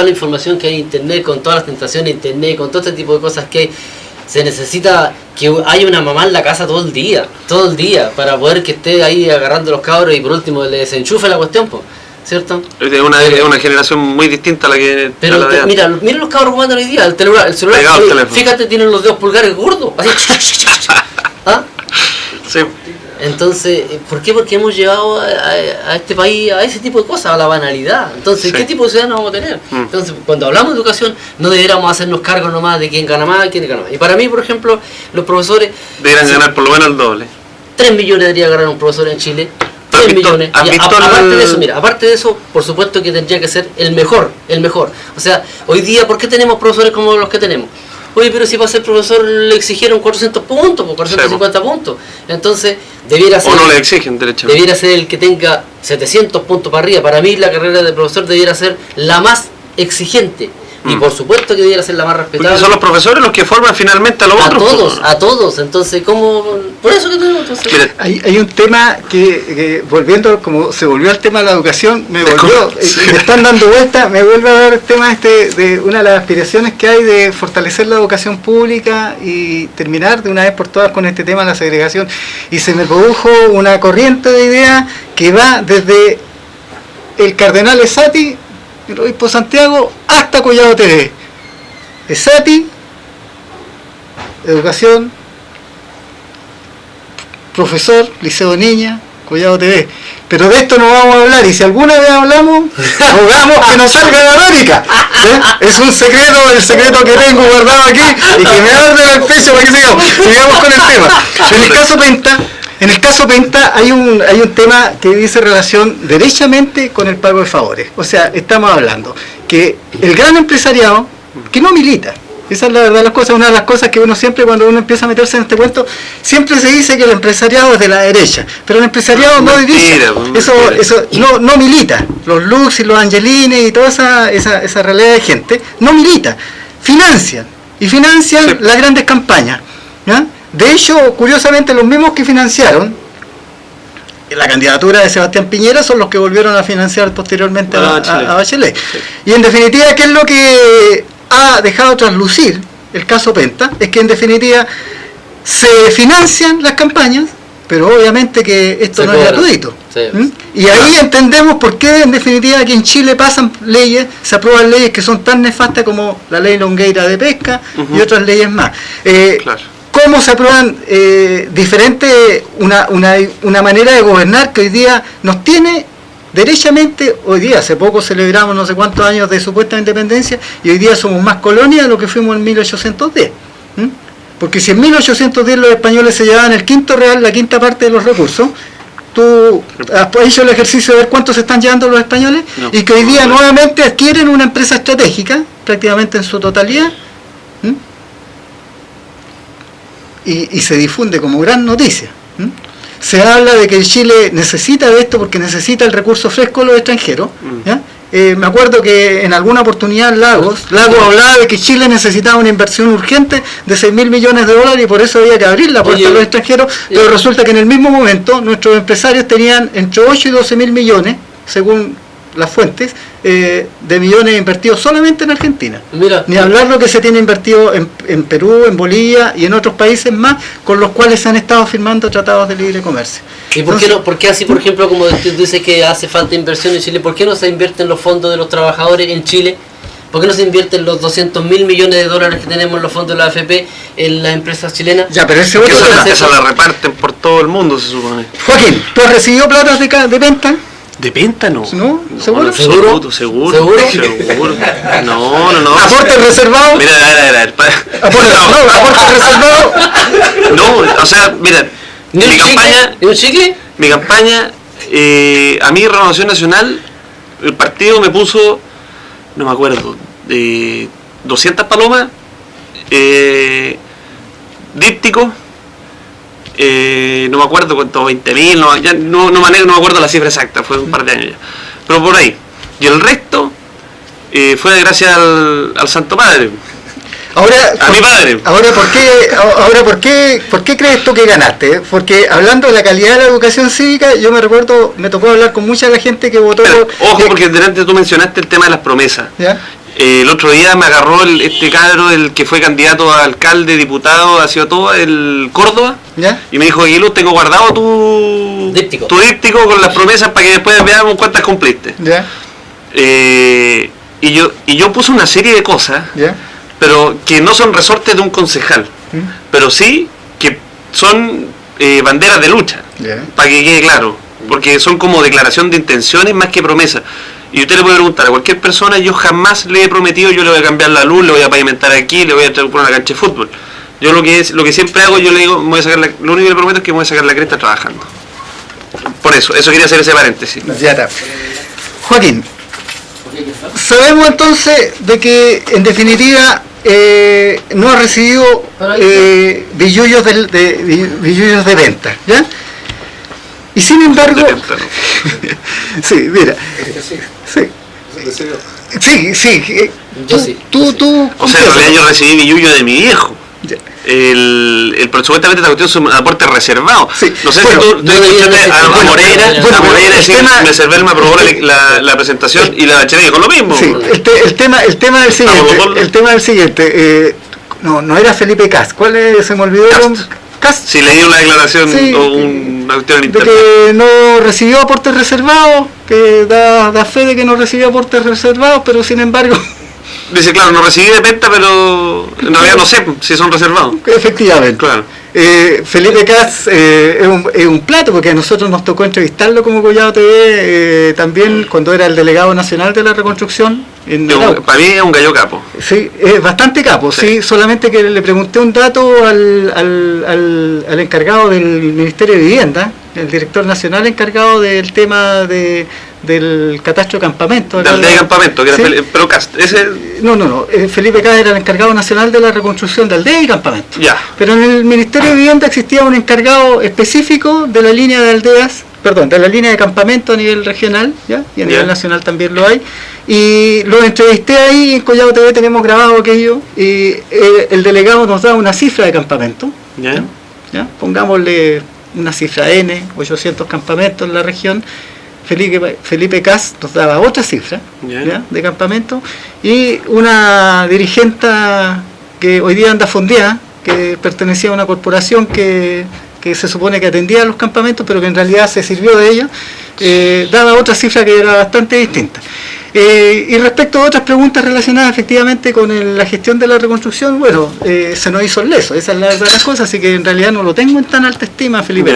Speaker 3: la información que hay en internet, con todas las tentaciones de internet, con todo este tipo de cosas que hay, se necesita que haya una mamá en la casa todo el día, para poder que esté ahí agarrando los cabros y por último le desenchufe la cuestión, ¿cierto?
Speaker 2: Es una generación muy distinta a la que...
Speaker 3: Pero mira los cabros jugando hoy día, el celular, fíjate, tienen los dedos pulgares gordos, así. ¿Ah?
Speaker 2: Sí.
Speaker 3: Entonces, ¿por qué? Porque hemos llevado a este país a ese tipo de cosas, a la banalidad. Entonces, sí. ¿Qué tipo de ciudadanos vamos a tener? Entonces, cuando hablamos de educación, no deberíamos hacernos cargo nomás de quién gana más, quién gana más. Y para mí, por ejemplo, los profesores...
Speaker 2: Deberían ganar por lo menos el doble.
Speaker 3: 3 millones debería ganar un profesor en Chile. 3 millones. Aparte de eso, por supuesto que tendría que ser el mejor. O sea, hoy día, ¿por qué tenemos profesores como los que tenemos? Oye, pero si para ser profesor le exigieron 400 puntos, 450 puntos. Entonces, debiera ser...
Speaker 2: O no le exigen, derechamente.
Speaker 3: Debiera ser el que tenga 700 puntos para arriba. Para mí, la carrera de profesor debiera ser la más exigente. Y por supuesto que debiera ser la más respetable.
Speaker 2: Porque son los profesores los que forman finalmente a los otros.
Speaker 3: A todos. Entonces, ¿cómo? Por eso que tenemos.
Speaker 1: Hay un tema que volviendo, como se volvió al tema de la educación, me están dando vuelta, me vuelve a dar el tema de una de las aspiraciones que hay de fortalecer la educación pública y terminar de una vez por todas con este tema de la segregación. Y se me produjo una corriente de ideas que va desde el cardenal Esati, el obispo Santiago, hasta Collado TV. Esati, educación, profesor, Liceo Niña, Collado TV. Pero de esto no vamos a hablar, y si alguna vez hablamos, rogamos que no salga de América. Es un secreto, el secreto que tengo guardado aquí y que me arde el pecho para que sigamos con el tema. En el caso Penta hay un tema que dice relación derechamente con el pago de favores. O sea, estamos hablando que el gran empresariado, que no milita, esa es la verdad de las cosas, una de las cosas que uno siempre, cuando uno empieza a meterse en este cuento, siempre se dice que el empresariado es de la derecha, pero el empresariado no dirige, eso no milita. Los Lux y los Angelines y toda esa realidad de gente no milita, financian. y financian
Speaker 2: Sí.
Speaker 1: las grandes campañas, ¿ya? De hecho, curiosamente, los mismos que financiaron la candidatura de Sebastián Piñera son los que volvieron a financiar posteriormente a Bachelet.
Speaker 2: Sí.
Speaker 1: Y en definitiva, ¿qué es lo que ha dejado traslucir el caso Penta? Es que en definitiva se financian las campañas, pero obviamente que esto
Speaker 3: Se
Speaker 1: no es
Speaker 3: cobra.
Speaker 1: gratuito.
Speaker 3: Sí.
Speaker 1: ¿Mm? Y ahí entendemos por qué en definitiva aquí en Chile pasan leyes, se aprueban leyes que son tan nefastas como la ley Longueira de pesca y otras leyes más.
Speaker 2: Claro.
Speaker 1: Cómo se aprueban diferentes, una manera de gobernar que hoy día nos tiene derechamente, hoy día, hace poco celebramos no sé cuántos años de supuesta independencia y hoy día somos más colonia de lo que fuimos en 1810. ¿Mm? Porque si en 1810 los españoles se llevaban el quinto real, la quinta parte de los recursos, tú has hecho el ejercicio de ver cuántos se están llevando los españoles,
Speaker 2: No.
Speaker 1: y que hoy día nuevamente adquieren una empresa estratégica, prácticamente en su totalidad, ¿Mm? y se difunde como gran noticia. ¿Mm? Se habla de que Chile necesita de esto porque necesita el recurso fresco de los extranjeros. ¿Ya? Me acuerdo que en alguna oportunidad Lagos hablaba de que Chile necesitaba una inversión urgente de 6.000 millones de dólares y por eso había que abrir la puerta a los extranjeros, pero resulta que en el mismo momento nuestros empresarios tenían entre 8 y 12.000 millones, según las fuentes, de millones invertidos solamente en Argentina.
Speaker 3: Mira,
Speaker 1: Ni hablar lo que se tiene invertido en Perú, en Bolivia y en otros países más con los cuales se han estado firmando tratados de libre comercio.
Speaker 3: ¿y por qué no? ¿Por qué así, por ejemplo, como tú dices que hace falta inversión en Chile, por qué no se invierten los fondos de los trabajadores en Chile? ¿Por qué no se invierten los 200.000 millones de dólares que tenemos en los fondos de la AFP en las empresas chilenas?
Speaker 1: Ya, pero ese
Speaker 2: Que
Speaker 1: otro tema.
Speaker 2: esa la reparten por todo el mundo, se supone.
Speaker 1: Joaquín, ¿tú has recibido platas de venta?
Speaker 2: ¿De venta no?
Speaker 1: ¿No? ¿Seguro?
Speaker 2: en absoluto, seguro.
Speaker 3: ¿Seguro?
Speaker 2: Seguro. No.
Speaker 1: ¿Aporte reservado?
Speaker 2: Mira,
Speaker 1: ¿Aporte reservado?
Speaker 2: No, o sea, mira,
Speaker 3: ¿Ni un
Speaker 2: mi
Speaker 3: chicle?
Speaker 2: campaña,
Speaker 3: ¿Ni un chicle?
Speaker 2: a mí Renovación Nacional, el partido me puso, no me acuerdo, 200 palomas, dípticos, no me acuerdo cuánto, 20.000, no me acuerdo la cifra exacta, fue un par de años ya, pero por ahí. Y el resto fue gracias al Santo Padre,
Speaker 1: Ahora,
Speaker 2: a mi padre.
Speaker 1: Ahora, ¿por qué crees tú que ganaste? Porque hablando de la calidad de la educación cívica, yo me tocó hablar con mucha de la gente que votó.
Speaker 2: Pero, ojo, porque delante tú mencionaste el tema de las promesas.
Speaker 1: ¿Ya?
Speaker 2: El otro día me agarró este cabro, el que fue candidato a alcalde, diputado, ha sido todo, el Córdoba,
Speaker 1: ¿Ya?
Speaker 2: y me dijo, Aguiluz, tengo guardado tu
Speaker 3: Díptico.
Speaker 2: con las promesas para que después veamos cuántas cumpliste.
Speaker 1: ¿Ya?
Speaker 2: Y yo puse una serie de cosas,
Speaker 1: ¿Ya?
Speaker 2: pero que no son resortes de un concejal, pero sí que son banderas de lucha,
Speaker 1: ¿Ya?
Speaker 2: para que quede claro, porque son como declaración de intenciones más que promesas. Y usted le puede preguntar a cualquier persona, yo jamás le he prometido, yo le voy a cambiar la luz, le voy a pavimentar aquí, le voy a traer una cancha de fútbol. Yo lo que siempre hago, yo le digo, lo único que le prometo es que me voy a sacar la cresta trabajando. Por eso quería hacer ese paréntesis.
Speaker 1: Ya está. Joaquín, sabemos entonces de que en definitiva no ha recibido billullos de venta, ¿ya? Y sin embargo,
Speaker 2: De venta, ¿no?
Speaker 1: sí, mira, sí,
Speaker 3: Yo sí.
Speaker 1: tú,
Speaker 2: O sea, en realidad yo recibí billullo de mi viejo.
Speaker 1: Ya.
Speaker 2: Pero supuestamente esta cuestión es un aporte reservado.
Speaker 1: Sí.
Speaker 2: No sé
Speaker 1: Bueno,
Speaker 2: si tú
Speaker 3: no debería
Speaker 2: escuchaste
Speaker 3: ser-
Speaker 2: a
Speaker 3: bueno,
Speaker 2: Moreira,
Speaker 3: bueno,
Speaker 2: a Moreira
Speaker 1: el
Speaker 2: decir
Speaker 1: tema-
Speaker 2: que Meservel me aprobó la presentación y la Bachelet dijo lo mismo.
Speaker 1: sí, el tema del siguiente, no era Felipe Cast, ¿cuál es? Se me olvidó. Cast.
Speaker 2: Si le dio una declaración
Speaker 1: Sí,
Speaker 2: o una cuestión en
Speaker 1: de
Speaker 2: internet.
Speaker 1: que no recibió aportes reservados, que da fe de que no recibió aportes reservados, pero sin embargo,
Speaker 2: Dice, claro, no recibí de venta, pero en realidad no sé si son reservados.
Speaker 1: efectivamente.
Speaker 2: Claro.
Speaker 1: Felipe Cast es un plato, porque a nosotros nos tocó entrevistarlo como Collado TV, también cuando era el delegado nacional de la reconstrucción en Arauco.
Speaker 2: Para mí es un gallo capo.
Speaker 1: Sí, es bastante capo, sí, solamente que le pregunté un dato al encargado del Ministerio de Vivienda, el director nacional encargado del tema del catastro de campamento.
Speaker 2: De aldea de campamento, que era
Speaker 1: ¿sí?
Speaker 2: pero Cast, ese...
Speaker 1: No, Felipe Cast era el encargado nacional de la reconstrucción de aldea y campamento.
Speaker 2: Ya.
Speaker 1: Pero en el Ministerio de Vivienda existía un encargado específico de la línea de aldeas, de la línea de campamento a nivel regional, ¿ya? Y a nivel nacional también lo hay. Y lo entrevisté ahí, en Collado TV tenemos grabado aquello, y el delegado nos da una cifra de campamento. ¿Ya? Pongámosle una cifra N, 800 campamentos en la región. Felipe Cast nos daba otra cifra ¿ya? De campamento, y una dirigenta que hoy día anda fondeada, que pertenecía a una corporación que se supone que atendía a los campamentos, pero que en realidad se sirvió de ellos, daba otra cifra que era bastante distinta. Y respecto a otras preguntas relacionadas efectivamente con la gestión de la reconstrucción, bueno, se nos hizo el leso, esa es la verdad de las cosas, así que en realidad no lo tengo en tan alta estima, Felipe.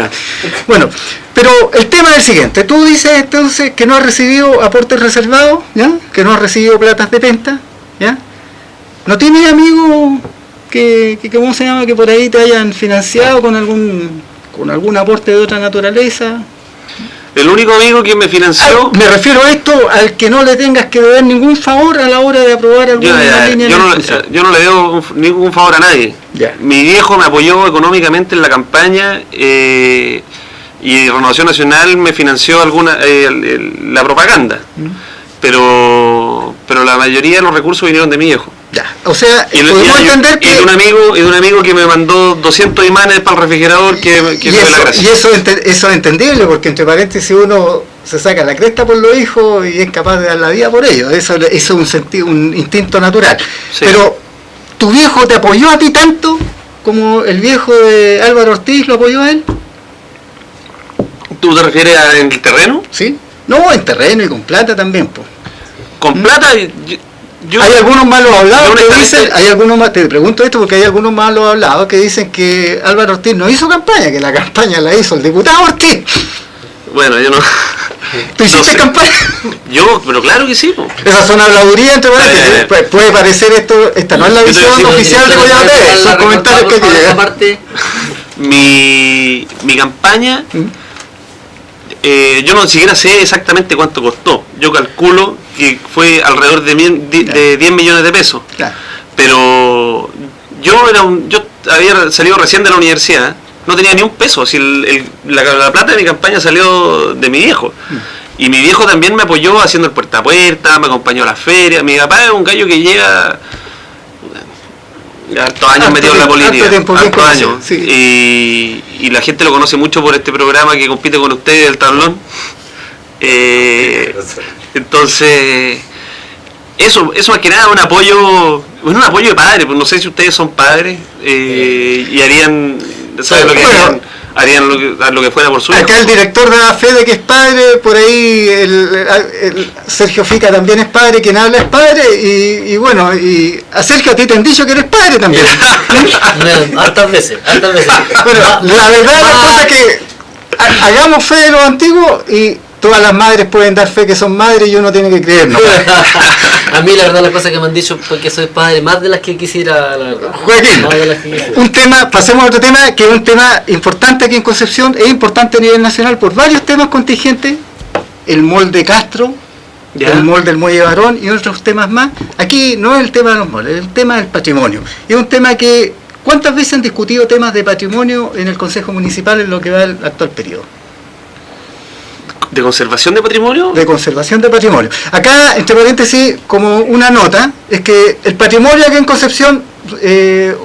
Speaker 1: Bueno, pero el tema es el siguiente: tú dices entonces que no has recibido aportes reservados, ¿ya? Que no has recibido platas de penta, ¿ya? ¿No tienes amigos que ¿cómo se llama?, que por ahí te hayan financiado con algún aporte de otra naturaleza?
Speaker 2: El único amigo que me financió...
Speaker 1: me refiero a esto, al que no le tengas que deber ningún favor a la hora de aprobar alguna línea.
Speaker 2: Yo no le debo ningún favor a nadie. Mi viejo me apoyó económicamente en la campaña, y Renovación Nacional me financió la propaganda. Pero la mayoría de los recursos vinieron de mi viejo.
Speaker 1: O sea, podemos entender que...
Speaker 2: Y de un amigo que me mandó 200 imanes para el refrigerador, que fue la gracia.
Speaker 1: Y eso es entendible, porque entre paréntesis uno se saca la cresta por los hijos y es capaz de dar la vida por ellos. Eso es un instinto natural. Sí. Pero, ¿tu viejo te apoyó a ti tanto como el viejo de Álvaro Ortiz lo apoyó a él?
Speaker 2: ¿Tú te refieres en el terreno?
Speaker 1: Sí. No, en terreno y con plata también, pues.
Speaker 2: Con plata...
Speaker 1: Hay algunos malos hablados que dicen, te pregunto esto porque hay algunos malos hablados que dicen que Álvaro Ortiz no hizo campaña, que la campaña la hizo el diputado Ortiz.
Speaker 2: Bueno, yo no...
Speaker 1: ¿Tú hiciste campaña?
Speaker 2: Pero claro que sí. Po.
Speaker 1: Esas son habladurías entre paréntesis. Puede parecer esta no es la visión oficial de Collado TV, son comentarios que llegan.
Speaker 2: Mi campaña... yo no siquiera sé exactamente cuánto costó. Yo calculo que fue alrededor de 10 millones de pesos. Claro. Pero yo había salido recién de la universidad, no tenía ni un peso. Si la plata de mi campaña salió de mi viejo. Y mi viejo también me apoyó haciendo el puerta a puerta, me acompañó a las ferias. Mi papá es un gallo que lleva hartos años metido en la política, hartos años. Sí. Y la gente lo conoce mucho por este programa que compite con ustedes, el tablón. Entonces, eso más que nada un apoyo de padre, pues no sé si ustedes son padres y harían, ¿sabes lo que harían lo que fuera por su hijo?
Speaker 1: Acá el director da fe de que es padre, por ahí el Sergio Fica también es padre, quien habla es padre, y bueno, y a Sergio, a ti te han dicho que eres padre también.
Speaker 3: Hartas veces.
Speaker 1: Bueno, la verdad de las cosas es que hagamos fe de los antiguos y todas las madres pueden dar fe que son madres y uno tiene que creernos.
Speaker 3: A mí la verdad las cosas que me han dicho porque soy padre, más de las que quisiera, la verdad.
Speaker 1: Joaquín, pasemos a otro tema, que es un tema importante aquí en Concepción, es importante a nivel nacional por varios temas contingentes: el molde Castro, el molde del Muelle Barón y otros temas más. Aquí no es el tema de los moldes, es el tema del patrimonio. Es un tema que, ¿cuántas veces han discutido temas de patrimonio en el Consejo Municipal en lo que va el actual periodo?
Speaker 2: ¿De conservación de patrimonio?
Speaker 1: De conservación de patrimonio. Acá, entre paréntesis, como una nota, es que el patrimonio aquí en Concepción,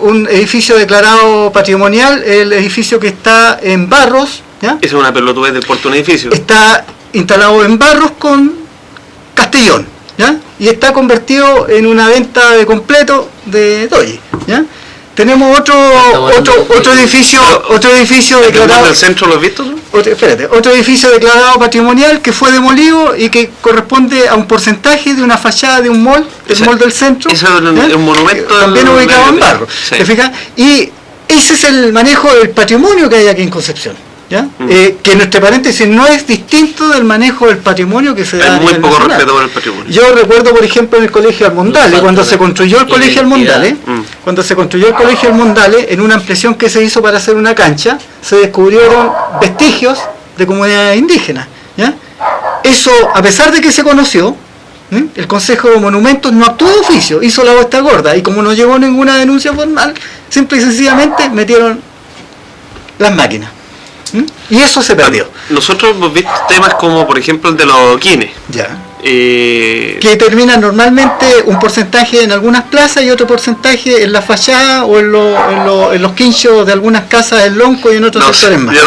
Speaker 1: un edificio declarado patrimonial, el edificio que está en Barros, ¿ya?
Speaker 2: Esa es una pelotudez del puerto de un edificio.
Speaker 1: Está instalado en Barros con Castellón, ¿ya? Y está convertido en una venta de completo de Doyi, ¿ya? Tenemos otro edificio declarado.
Speaker 2: ¿El centro lo has visto?
Speaker 1: Otro edificio declarado patrimonial que fue demolido y que corresponde a un porcentaje de una fachada de un mall, el mall del centro.
Speaker 2: Eso es un monumento.
Speaker 1: También ubicado en Barro. Sí. ¿Te fijas? Y ese es el manejo del patrimonio que hay aquí en Concepción. ¿Ya? Que entre paréntesis no es distinto del manejo del patrimonio que se da.
Speaker 2: Hay muy poco respeto por el patrimonio.
Speaker 1: Yo recuerdo, por ejemplo, en el Colegio Almondale, cuando se construyó el Colegio Almondale, en una ampliación que se hizo para hacer una cancha, se descubrieron vestigios de comunidades indígenas, ¿ya? Eso, a pesar de que se conoció, el Consejo de Monumentos no actuó de oficio, hizo la vista gorda, y como no llegó ninguna denuncia formal, simple y sencillamente metieron las máquinas. Y eso se perdió.
Speaker 2: Nosotros hemos visto temas como, por ejemplo, el de los adoquines.
Speaker 1: Ya. Que termina normalmente un porcentaje en algunas plazas y otro porcentaje en la fachada o en los quinchos de algunas casas en Lonco y en otros sectores más.
Speaker 2: Yo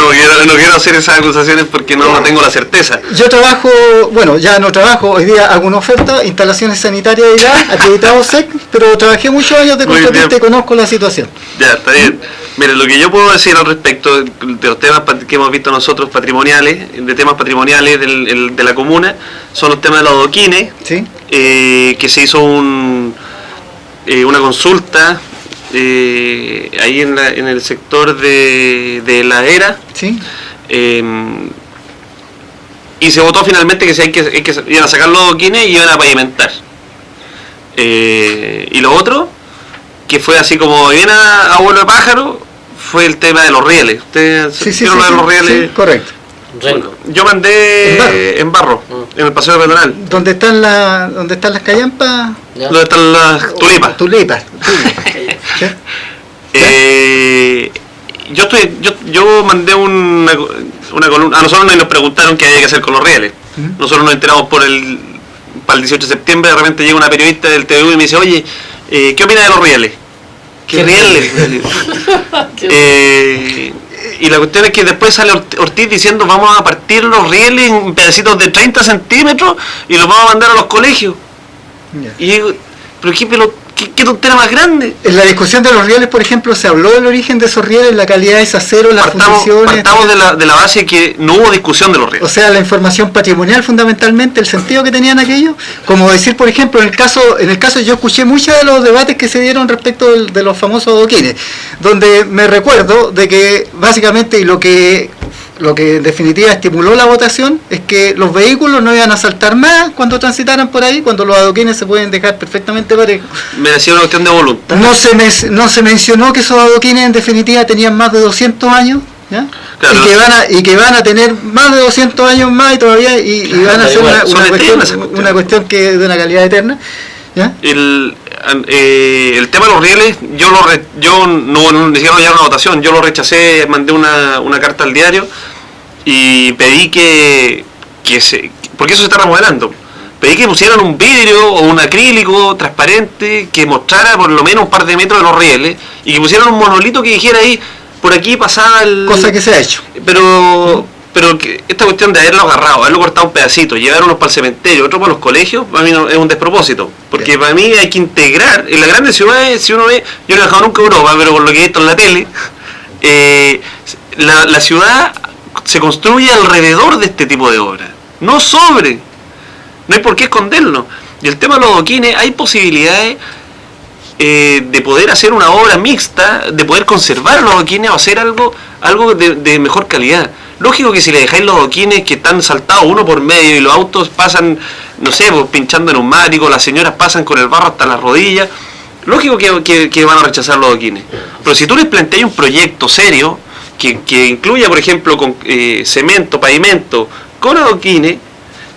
Speaker 2: no quiero hacer esas acusaciones porque no tengo la certeza.
Speaker 1: Yo trabajo, bueno, ya no trabajo, hoy día hago una oferta, instalaciones sanitarias de gas, acreditado SEC, pero trabajé muchos años de contratista y conozco la situación.
Speaker 2: Ya, está bien. Mire, lo que yo puedo decir al respecto de los temas que hemos visto nosotros patrimoniales, de temas patrimoniales de la comuna, son los temas de los adoquines,
Speaker 1: ¿sí?
Speaker 2: Que se hizo una consulta ahí en el sector de la era,
Speaker 1: ¿sí?
Speaker 2: Y se votó finalmente que iban a sacar los adoquines y iban a pavimentar. Y lo otro, que fue así como bien a vuelo de pájaro, fue el tema de los rieles. ¿Ustedes vieron lo de los rieles?
Speaker 1: Sí, correcto.
Speaker 2: Bueno, yo mandé en barro, en el paseo peatonal.
Speaker 1: ¿Dónde están las callampas?
Speaker 2: ¿Dónde están las tulipas?
Speaker 1: Tulipas.
Speaker 2: Yo mandé una columna. A nosotros nos preguntaron qué había que hacer con los rieles. Nosotros nos enteramos para el 18 de septiembre. De repente llega una periodista del TVU y me dice: oye, ¿qué opina de los rieles? ¿Qué rieles? Y la cuestión es que después sale Ortiz diciendo: vamos a partir los rieles en pedacitos de 30 centímetros y los vamos a mandar a los colegios. Yeah. Y digo, pero ¿qué tontera más grande?
Speaker 1: En la discusión de los rieles, por ejemplo, se habló del origen de esos rieles, la calidad de ese acero, las fundiciones.
Speaker 2: Partamos de la base que no hubo discusión de los rieles.
Speaker 1: O sea, la información patrimonial fundamentalmente, el sentido que tenían aquellos, como decir, por ejemplo, en el caso yo escuché muchos de los debates que se dieron respecto de los famosos adoquines, donde me recuerdo de que básicamente lo que en definitiva estimuló la votación es que los vehículos no iban a saltar más cuando transitaran por ahí, cuando los adoquines se pueden dejar perfectamente parejos.
Speaker 2: Me decía una cuestión de voluntad.
Speaker 1: No se mencionó que esos adoquines en definitiva tenían más de 200 años, ¿ya? Claro, y que van a tener más de 200 años más y todavía y van a ser una cuestión que de una calidad eterna, ¿ya?
Speaker 2: El tema de los rieles, yo no ni siquiera llegaron a una votación, yo lo rechacé, mandé una carta al diario y pedí porque eso se está remodelando, pedí que pusieran un vidrio o un acrílico transparente que mostrara por lo menos un par de metros de los rieles y que pusieran un monolito que dijera ahí, por aquí pasaba el...
Speaker 1: Cosa que se ha hecho.
Speaker 2: Pero esta cuestión de haberlo agarrado, haberlo cortado un pedacito, llevar unos para el cementerio, otros para los colegios, para mí no, es un despropósito. Porque bien, para mí hay que integrar, en las grandes ciudades, si uno ve, yo no he viajado nunca a Europa, pero por lo que he visto en la tele, la ciudad se construye alrededor de este tipo de obras, no sobre. No hay por qué esconderlo. Y el tema de los adoquines, hay posibilidades de poder hacer una obra mixta, de poder conservar los adoquines o hacer algo de mejor calidad. Lógico que si le dejáis los adoquines que están saltados uno por medio y los autos pasan, no sé, pues, pinchando neumáticos, las señoras pasan con el barro hasta las rodillas, lógico que van a rechazar los adoquines. Pero si tú les planteas un proyecto serio que incluya, por ejemplo, con cemento, pavimento, con adoquines,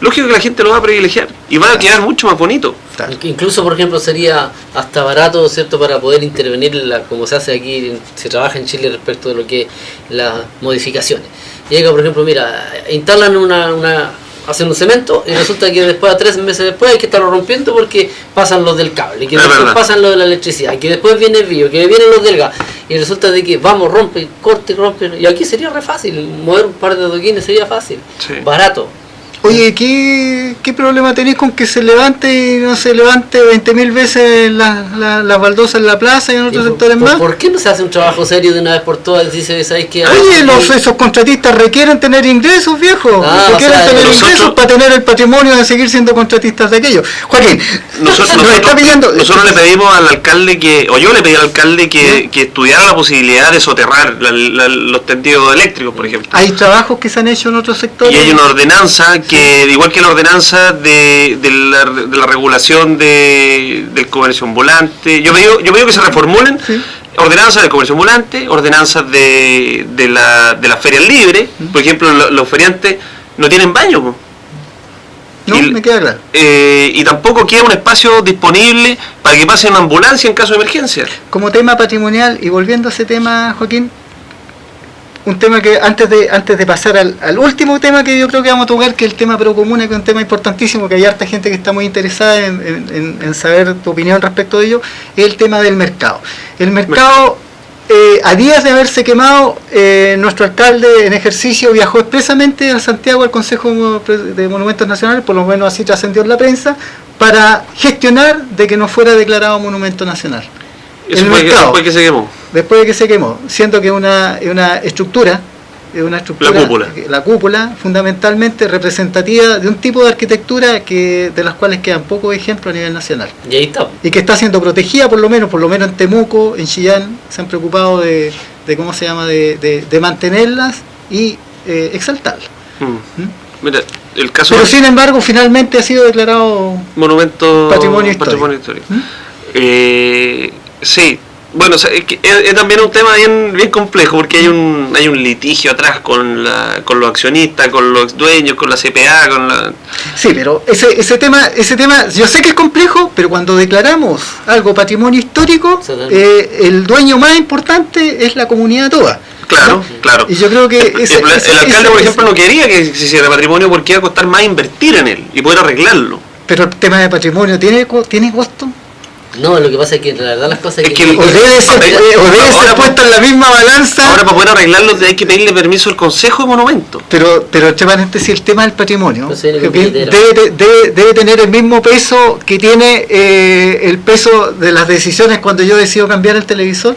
Speaker 2: lógico que la gente lo va a privilegiar y va a quedar mucho más bonito.
Speaker 3: Incluso, por ejemplo, sería hasta barato, ¿cierto?, para poder intervenir como se hace aquí, se trabaja en Chile respecto de lo que es las modificaciones. Llega, por ejemplo, mira, instalan hacen un cemento y resulta que después, a 3 meses después, hay que estarlo rompiendo porque pasan los del cable, y que después pasan los de la electricidad, y que después viene el bio, que vienen los del gas, y resulta de que vamos, rompe, corte, rompe, y aquí sería re fácil, mover un par de adoquines sería fácil, sí, barato.
Speaker 1: Oye, ¿qué problema tenéis con que se levante y no se levante 20.000 veces las baldosas en la plaza y en otros sectores más?
Speaker 3: ¿Por qué no se hace un trabajo serio de una vez por todas? Dice, ¿sabes qué?
Speaker 1: Oye, esos contratistas requieren tener ingresos, viejo. Requieren tener ingresos para tener el patrimonio de seguir siendo contratistas de aquello. Joaquín,
Speaker 2: nosotros le pedimos al alcalde yo le pedí al alcalde que estudiara la posibilidad de soterrar los tendidos eléctricos, por ejemplo.
Speaker 1: Hay trabajos que se han hecho en otros sectores.
Speaker 2: Y hay una ordenanza que, igual que la ordenanza de la regulación del comercio ambulante, yo pido que se reformulen, sí, ordenanzas del comercio ambulante, ordenanzas de las ferias libres. Por ejemplo, los feriantes no tienen baño. Po.
Speaker 1: No, me queda claro.
Speaker 2: Y tampoco queda un espacio disponible para que pase una ambulancia en caso de emergencia.
Speaker 1: Como tema patrimonial, y volviendo a ese tema, Joaquín, un tema que antes de pasar al último tema que yo creo que vamos a tocar, que es el tema Procomuna, que es un tema importantísimo, que hay harta gente que está muy interesada en saber tu opinión respecto de ello, es el tema del mercado. El mercado, a días de haberse quemado, nuestro alcalde en ejercicio viajó expresamente a Santiago al Consejo de Monumentos Nacionales, por lo menos así trascendió en la prensa, para gestionar de que no fuera declarado monumento nacional.
Speaker 2: Eso fue después que se quemó.
Speaker 1: Después de que se quemó, siendo que es una estructura, la cúpula, fundamentalmente representativa de un tipo de arquitectura de las cuales quedan pocos ejemplos a nivel nacional.
Speaker 3: Y ahí está.
Speaker 1: Y que está siendo protegida por lo menos en Temuco, en Chillán, se han preocupado de mantenerlas y exaltarlas.
Speaker 2: Mira, el caso.
Speaker 1: Pero sin embargo, finalmente ha sido declarado patrimonio histórico.
Speaker 2: Sí. Bueno, o sea, es también un tema bien complejo, porque hay un litigio atrás con los accionistas, con los dueños, con la CPA,
Speaker 1: Sí, pero ese tema yo sé que es complejo, pero cuando declaramos algo patrimonio histórico, el dueño más importante es la comunidad toda.
Speaker 2: Claro,
Speaker 1: ¿no?
Speaker 2: Claro.
Speaker 1: Y yo creo que
Speaker 2: el alcalde, por ejemplo, no quería que se hiciera patrimonio porque iba a costar más invertir en él y poder arreglarlo.
Speaker 1: Pero el tema de patrimonio, ¿tiene costo?
Speaker 3: No, lo que pasa es que la verdad las cosas
Speaker 1: o debe ser puesta en la misma balanza.
Speaker 2: Ahora, para poder arreglarlo hay que pedirle permiso al Consejo de Monumentos.
Speaker 1: Pero entre paréntesis, el tema del patrimonio debe tener el mismo peso que tiene el peso de las decisiones cuando yo decido cambiar el televisor.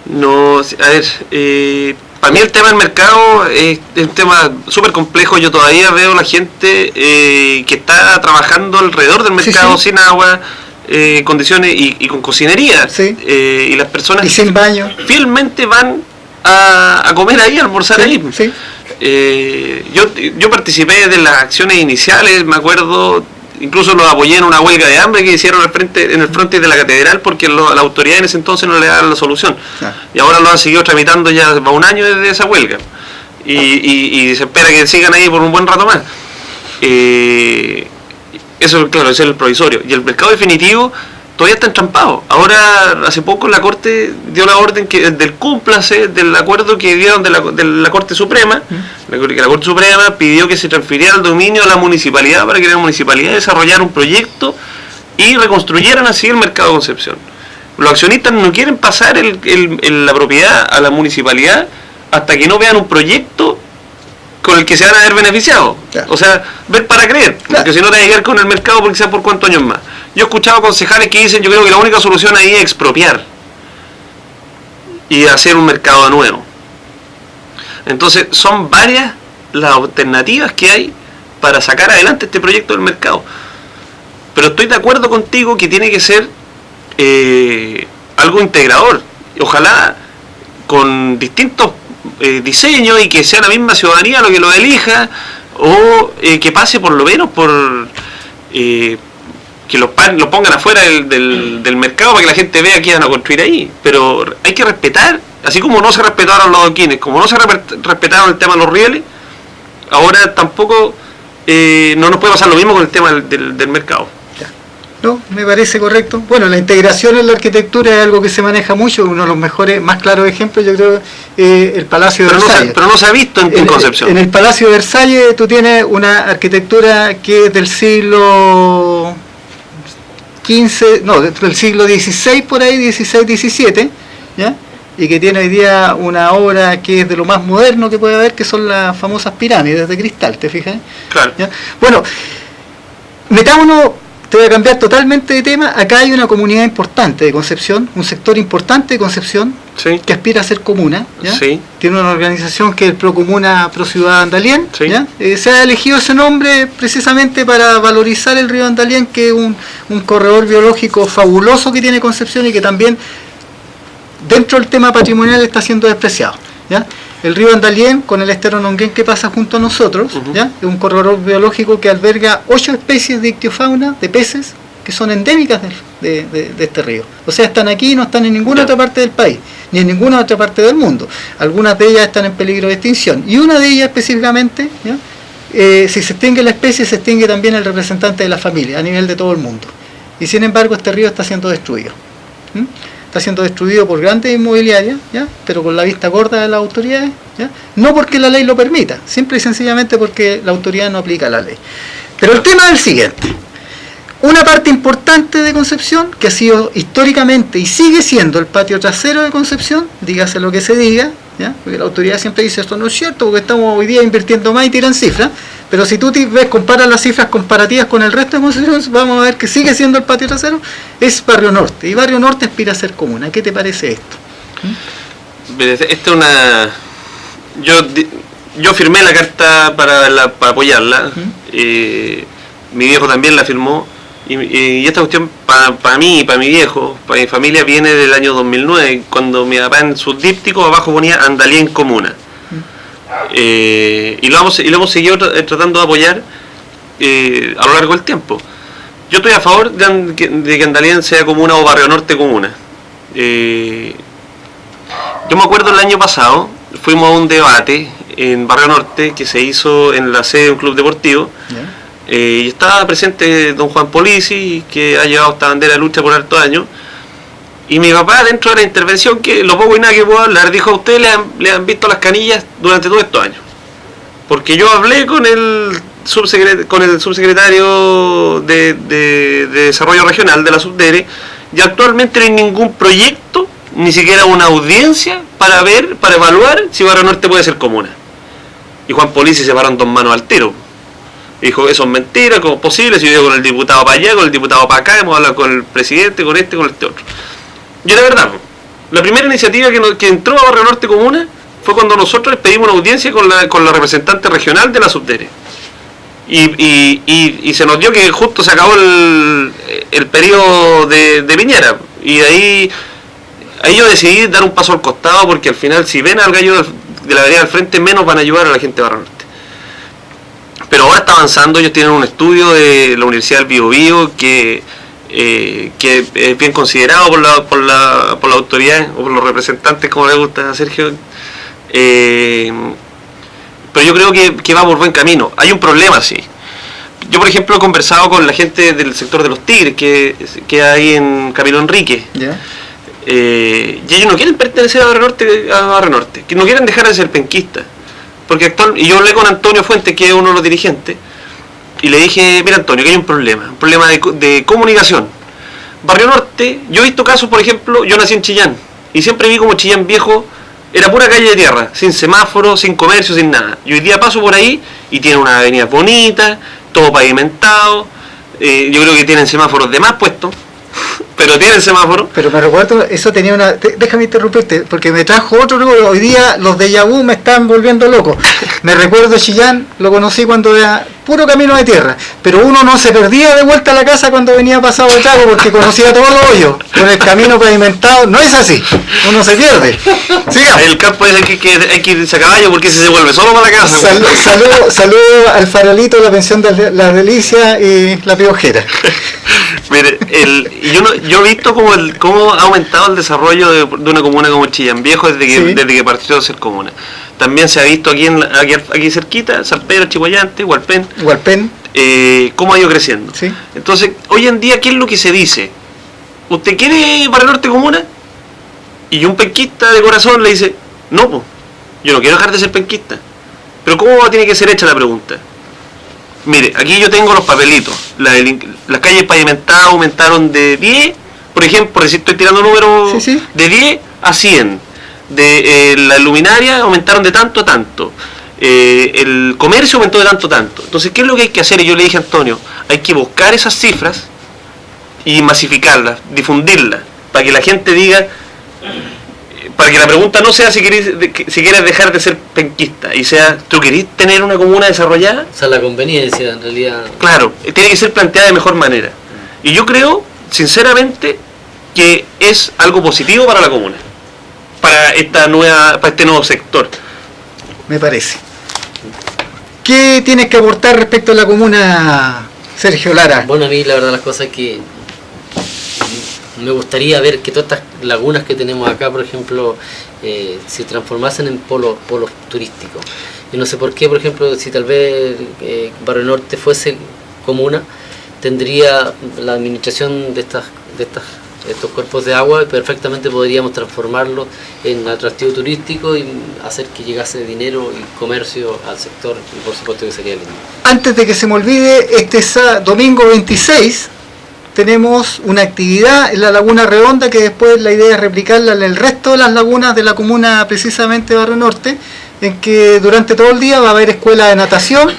Speaker 2: No, a ver, para mí el tema del mercado es un tema súper complejo. Yo todavía veo la gente que está trabajando alrededor del mercado sin agua, condiciones y con cocinería, y las personas
Speaker 1: y sin baño
Speaker 2: fielmente van a comer ahí, a almorzar ahí. Yo participé de las acciones iniciales, me acuerdo, incluso los apoyé en una huelga de hambre que hicieron en el frente de la catedral, porque la autoridad en ese entonces no le daban la solución, y ahora lo han seguido tramitando ya va un año desde esa huelga, y se espera que sigan ahí por un buen rato más. Eso, claro, ese es el provisorio. Y el mercado definitivo todavía está entrampado. Ahora, hace poco la Corte dio la orden del cúmplase del acuerdo que dieron de la Corte Suprema, que la Corte Suprema pidió que se transfiriera el dominio a la municipalidad para que la municipalidad desarrollara un proyecto y reconstruyeran así el mercado de Concepción. Los accionistas no quieren pasar la propiedad a la municipalidad hasta que no vean un proyecto con el que se van a ver beneficiados. Claro. O sea, ver para creer, porque si no te vas a llegar con el mercado porque sea por cuántos años más. Yo he escuchado concejales que dicen, yo creo que la única solución ahí es expropiar y hacer un mercado nuevo. Entonces son varias las alternativas que hay para sacar adelante este proyecto del mercado. Pero estoy de acuerdo contigo que tiene que ser algo integrador. Ojalá con distintos diseños y que sea la misma ciudadanía lo que lo elija, o que pase por lo menos por que los pongan afuera del mercado para que la gente vea que van a construir ahí. Pero hay que respetar, así como no se respetaron los adoquines, como no se respetaron el tema de los rieles, ahora tampoco no nos puede pasar lo mismo con el tema del mercado.
Speaker 1: No, me parece correcto. Bueno, la integración en la arquitectura es algo que se maneja mucho. Uno de los mejores, más claros ejemplos, yo creo, el Palacio de Versalles.
Speaker 2: Pero no se ha visto en Concepción.
Speaker 1: En el Palacio de Versalles tú tienes una arquitectura que es del siglo XV, no, del siglo XVI por ahí, XVI-XVII, ¿ya? Y que tiene hoy día una obra que es de lo más moderno que puede haber, que son las famosas pirámides de cristal, ¿te fijas?
Speaker 2: Claro.
Speaker 1: ¿Ya? Bueno, metámonos. Te voy a cambiar totalmente de tema. Acá hay una comunidad importante de Concepción, un sector importante de Concepción, que aspira a ser comuna, ¿ya? Tiene una organización que es el Procomuna Pro Ciudad Andalien, ¿ya? Se ha elegido ese nombre precisamente para valorizar el río Andalien, que es un corredor biológico fabuloso que tiene Concepción y que también dentro del tema patrimonial está siendo despreciado, ¿ya? El río Andalien, con el estero Nonguén que pasa junto a nosotros, ¿ya? Es un corredor biológico que alberga 8 especies de ictiofauna, de peces, que son endémicas de este río. O sea, están aquí y no están en ninguna otra parte del país, ni en ninguna otra parte del mundo. Algunas de ellas están en peligro de extinción. Y una de ellas específicamente, ¿ya? Si se extingue la especie, se extingue también el representante de la familia a nivel de todo el mundo. Y sin embargo, este río está siendo destruido. Está siendo destruido por grandes inmobiliarias, ¿ya? Pero con la vista gorda de las autoridades, ¿ya? No porque la ley lo permita, simple y sencillamente porque la autoridad no aplica la ley. Pero el tema es el siguiente. Una parte importante de Concepción, que ha sido históricamente y sigue siendo el patio trasero de Concepción, dígase lo que se diga, ¿ya? Porque la autoridad siempre dice esto no es cierto porque estamos hoy día invirtiendo más y tiran cifras, pero si tú comparas las cifras comparativas con el resto de Concepción, vamos a ver que sigue siendo el patio trasero, es Barrio Norte, y Barrio Norte aspira a ser comuna. ¿Qué te parece esto?
Speaker 2: Esta es una... Yo firmé la carta para apoyarla, mi viejo también la firmó, y esta cuestión para mí y para mi viejo, para mi familia, viene del año 2009, cuando mi papá en sus dípticos abajo ponía Andalía en comuna. Y lo hemos seguido tratando de apoyar a lo largo del tiempo. Yo estoy a favor de que Andalía sea comuna o Barrio Norte comuna. Yo me acuerdo el año pasado, fuimos a un debate en Barrio Norte que se hizo en la sede de un club deportivo.
Speaker 1: ¿Ya?
Speaker 2: Y estaba presente don Juan Polisi, que ha llevado esta bandera de lucha por hartos años. Y mi papá, dentro de la intervención, que lo poco y nada que puedo hablar, dijo: a ustedes le han visto las canillas durante todos estos años. Porque yo hablé con el subsecretario de Desarrollo Regional de la Subdere, y actualmente no hay ningún proyecto, ni siquiera una audiencia para evaluar si Barrio Norte puede ser comuna. Y Juan Polisi se pararon dos manos al tiro. Dijo: eso es mentira, ¿cómo es posible? Si yo digo con el diputado para allá, con el diputado para acá, hemos hablado con el presidente, con este otro. Y la verdad, la primera iniciativa que entró a Barrio Norte Comuna fue cuando nosotros pedimos una audiencia con la representante regional de la Subdere. Y se nos dio que justo se acabó el periodo de Piñera. Y de ahí yo decidí dar un paso al costado, porque al final, si ven al gallo de la vereda al frente, menos van a ayudar a la gente de Barrio Norte. Pero ahora está avanzando. Ellos tienen un estudio de la Universidad del Biobío que es bien considerado por la autoridad o por los representantes, como le gusta a Sergio. Pero yo creo que va por buen camino. Hay un problema, sí. Yo, por ejemplo, he conversado con la gente del sector de los Tigres, que hay en Camilo Enrique.
Speaker 1: ¿Ya?
Speaker 2: Y ellos no quieren pertenecer a Barrio Norte, que no quieren dejar de ser penquistas. Porque y yo hablé con Antonio Fuentes, que es uno de los dirigentes, y le dije: mira, Antonio, que hay un problema de comunicación. Barrio Norte, yo he visto casos, por ejemplo, yo nací en Chillán, y siempre vi como Chillán Viejo era pura calle de tierra, sin semáforo, sin comercio, sin nada. Y hoy día paso por ahí y tiene unas avenidas bonitas, todo pavimentado, yo creo que tienen semáforos de más puestos, pero tienen semáforos.
Speaker 1: Pero me recuerdo, eso tenía una... Déjame interrumpirte, porque me trajo otro recuerdo. Hoy día los déjà vu me están volviendo loco. Me recuerdo Chillán, lo conocí cuando era puro camino de tierra, pero uno no se perdía de vuelta a la casa cuando venía pasado de trago, porque conocía todos los hoyos. Con el camino pavimentado, no es así, uno se pierde. Siga.
Speaker 2: El campo es hay que irse a caballo, porque se vuelve solo para la casa.
Speaker 1: Saludo al farolito, la pensión de la delicia y la piojera.
Speaker 2: Mire, yo he visto cómo ha aumentado el desarrollo de una comuna como Chillán Viejo desde que partió a ser comuna. También se ha visto aquí cerquita, San Pedro, Chihuayante, Hualpén, cómo ha ido creciendo.
Speaker 1: Sí.
Speaker 2: Entonces, hoy en día, ¿qué es lo que se dice? ¿Usted quiere Barrio Norte comuna? Y un penquista de corazón le dice: no, pues, yo no quiero dejar de ser penquista. Pero ¿cómo tiene que ser hecha la pregunta? Mire, aquí yo tengo los papelitos. Las calles pavimentadas aumentaron de 10, por ejemplo, si estoy tirando números, de 10 a 100. La luminaria aumentaron de tanto a tanto. El comercio aumentó de tanto a tanto. Entonces, ¿qué es lo que hay que hacer? Y yo le dije a Antonio: hay que buscar esas cifras y masificarlas, difundirlas, para que la gente diga, para que la pregunta no sea si quieres dejar de ser penquista, y sea: ¿tú querés tener una comuna desarrollada?
Speaker 3: O sea, la conveniencia, en realidad.
Speaker 2: Claro, tiene que ser planteada de mejor manera. Y yo creo, sinceramente, que es algo positivo para la comuna, para este nuevo sector.
Speaker 1: Me parece. ¿Qué tienes que aportar respecto a la comuna, Sergio Lara.
Speaker 3: Bueno, a mí la verdad las cosas es que me gustaría ver que todas estas lagunas que tenemos acá, por ejemplo, se transformasen en polos turísticos. Y no sé por qué, por ejemplo, si tal vez Barrio Norte fuese comuna, tendría la administración de estos cuerpos de agua, y perfectamente podríamos transformarlos en atractivo turístico y hacer que llegase dinero y comercio al sector, y por supuesto que sería lindo.
Speaker 1: Antes de que se me olvide, domingo 26 tenemos una actividad en la Laguna Redonda, que después la idea es replicarla en el resto de las lagunas de la comuna, precisamente de Barrio Norte, en que durante todo el día va a haber escuela de natación.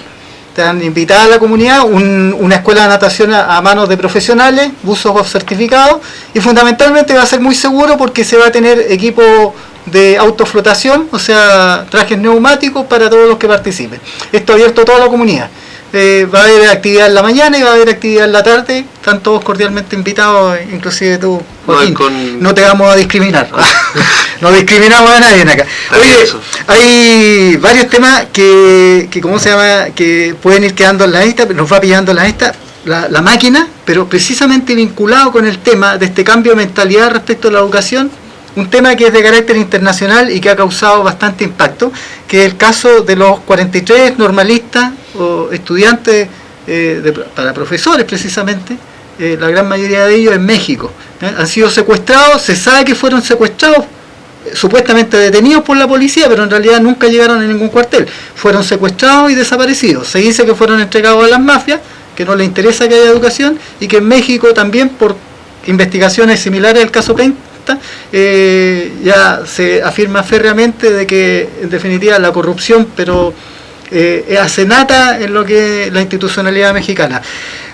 Speaker 1: Están invitada a la comunidad, una escuela de natación a manos de profesionales, buzos certificados, y fundamentalmente va a ser muy seguro porque se va a tener equipo de autoflotación, o sea, trajes neumáticos para todos los que participen. Esto abierto a toda la comunidad. Va a haber actividad en la mañana y va a haber actividad en la tarde. Están todos cordialmente invitados, inclusive tú, Joaquín. No te vamos a discriminar. No discriminamos a nadie acá. Oye, hay varios temas que ¿cómo se llama? Que pueden ir quedando en la lista, pero nos va pillando la máquina, pero precisamente vinculado con el tema de este cambio de mentalidad respecto a la educación. Un tema que es de carácter internacional y que ha causado bastante impacto, que es el caso de los 43 normalistas o estudiantes para profesores precisamente, la gran mayoría de ellos en México. Han sido secuestrados, se sabe que fueron secuestrados, supuestamente detenidos por la policía, pero en realidad nunca llegaron a ningún cuartel. Fueron secuestrados y desaparecidos. Se dice que fueron entregados a las mafias, que no les interesa que haya educación, y que en México también, por investigaciones similares al caso Penn, ya se afirma férreamente de que en definitiva la corrupción hace nata en lo que es la institucionalidad mexicana.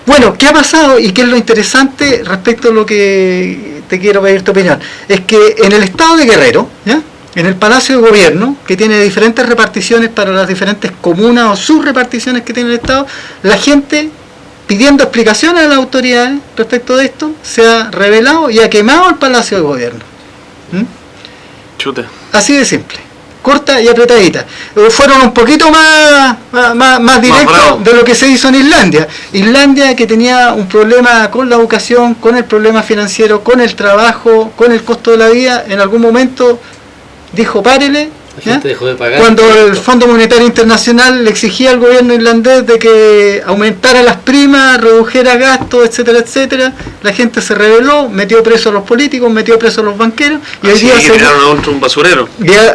Speaker 1: Bueno, ¿qué ha pasado y qué es lo interesante respecto a lo que te quiero pedir tu opinión? Es que en el estado de Guerrero, ¿ya?, en el Palacio de Gobierno, que tiene diferentes reparticiones para las diferentes comunas o subreparticiones que tiene el estado, la gente, pidiendo explicaciones a las autoridades respecto de esto, se ha revelado y ha quemado el Palacio de Gobierno.
Speaker 2: Chuta.
Speaker 1: Así de simple, corta y apretadita. Fueron un poquito más directos de lo que se hizo en Islandia. Islandia, que tenía un problema con la educación, con el problema financiero, con el trabajo, con el costo de la vida, en algún momento dijo párele.
Speaker 3: La gente dejó de pagar.
Speaker 1: Cuando el Fondo Monetario Internacional le exigía al gobierno irlandés de que aumentara las primas, redujera gastos, etcétera, etcétera, la gente se rebeló, metió preso a los políticos, metió preso a los banqueros, y hoy día
Speaker 2: se crearon un basurero.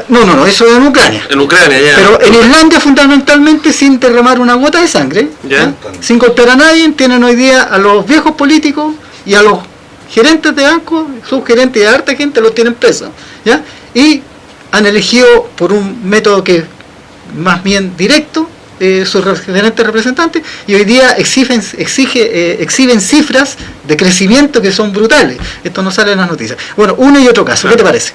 Speaker 1: No, eso es en Ucrania.
Speaker 2: En Ucrania, ya.
Speaker 1: Pero en Islandia, fundamentalmente, sin derramar una gota de sangre, ¿ya?, sin golpear a nadie, tienen hoy día a los viejos políticos y a los gerentes de banco, subgerentes y a harta gente los tienen presos, ¿ya? Y han elegido por un método que es más bien directo sus diferentes representantes, y hoy día exhiben cifras de crecimiento que son brutales. Esto no sale en las noticias. Bueno, uno y otro caso, ¿qué te parece?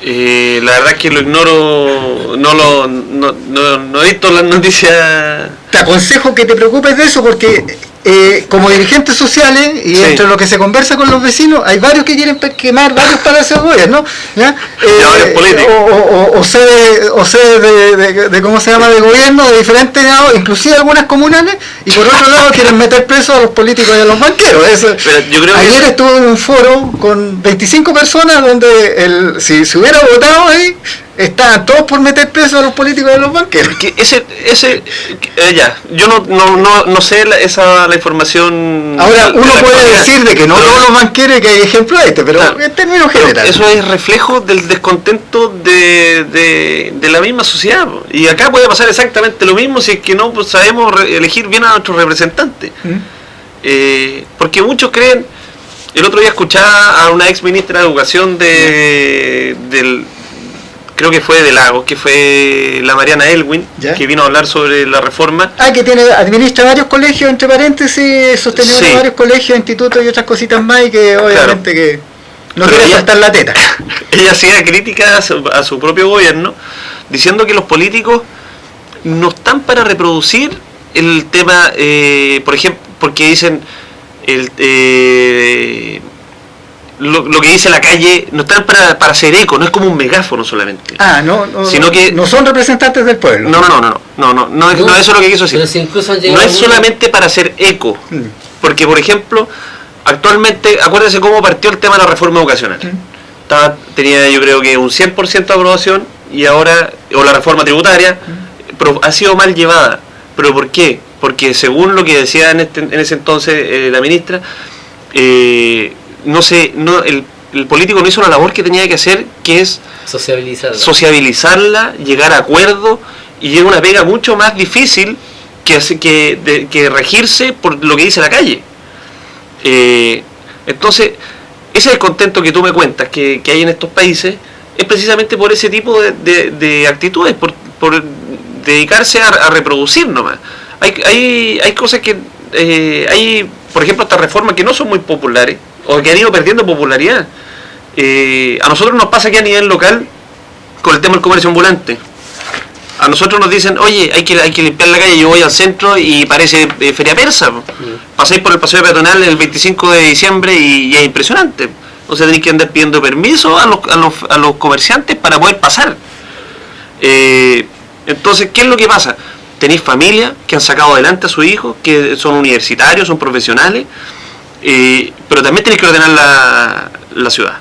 Speaker 2: La verdad es que lo ignoro, no he visto las noticias.
Speaker 1: Te aconsejo que te preocupes de eso, porque como dirigentes sociales y entre lo que se conversa con los vecinos, hay varios que quieren quemar varios palacios de gobierno, ¿ya? O sedes de cómo se llama, de gobierno de diferentes lados, inclusive algunas comunales, y por otro lado quieren meter presos a los políticos y a los banqueros. Ayer estuve en un foro con 25 personas donde si se hubiera votado ahí, estaban todos por meter presos a los políticos y a los banqueros.
Speaker 2: Que yo no sé la información.
Speaker 1: Ahora, uno puede decir de que no todos los banqueros, que hay ejemplos de pero en términos generales.
Speaker 2: Eso es reflejo del descontento de la misma sociedad. Y acá puede pasar exactamente lo mismo si es que no sabemos elegir bien a nuestros representantes. Porque muchos creen. El otro día escuchaba a una ex ministra de Educación creo que fue de Lagos, que fue la Mariana Elwin, que vino a hablar sobre la reforma.
Speaker 1: Que administra varios colegios, entre paréntesis, sostenedor de varios colegios, institutos y otras cositas más, y que obviamente que no quiere faltar la teta.
Speaker 2: Ella hacía críticas a su propio gobierno, diciendo que los políticos no están para reproducir el tema, por ejemplo, porque dicen lo que dice la calle, no están para hacer eco, no es como un megáfono solamente.
Speaker 1: Sino que no son representantes del pueblo.
Speaker 2: No, eso es lo que quiso decir.
Speaker 3: Pero si incluso
Speaker 2: no es solamente para hacer eco, porque por ejemplo, actualmente, acuérdense cómo partió el tema de la reforma educacional. Tenía yo creo que un 100% de aprobación y ahora, o la reforma tributaria, pero ha sido mal llevada. ¿Pero por qué? Porque según lo que decía en ese entonces la ministra, el político no hizo la labor que tenía que hacer, que es sociabilizarla, llegar a acuerdos, y es una pega mucho más difícil que regirse por lo que dice la calle. Entonces, ese descontento que tú me cuentas que hay en estos países es precisamente por ese tipo de actitudes, por dedicarse a reproducir nomás. Hay cosas que hay, por ejemplo, estas reformas que no son muy populares o que han ido perdiendo popularidad. A nosotros nos pasa aquí a nivel local con el tema del comercio ambulante. A nosotros nos dicen, oye, hay que limpiar la calle. Yo voy al centro y parece feria persa. Pasáis por el paseo peatonal el 25 de diciembre y es impresionante. O sea, tenéis que andar pidiendo permiso a los comerciantes para poder pasar. Entonces, ¿qué es lo que pasa? Tenéis familias que han sacado adelante a sus hijos, que son universitarios, son profesionales, pero también tenéis que ordenar la ciudad.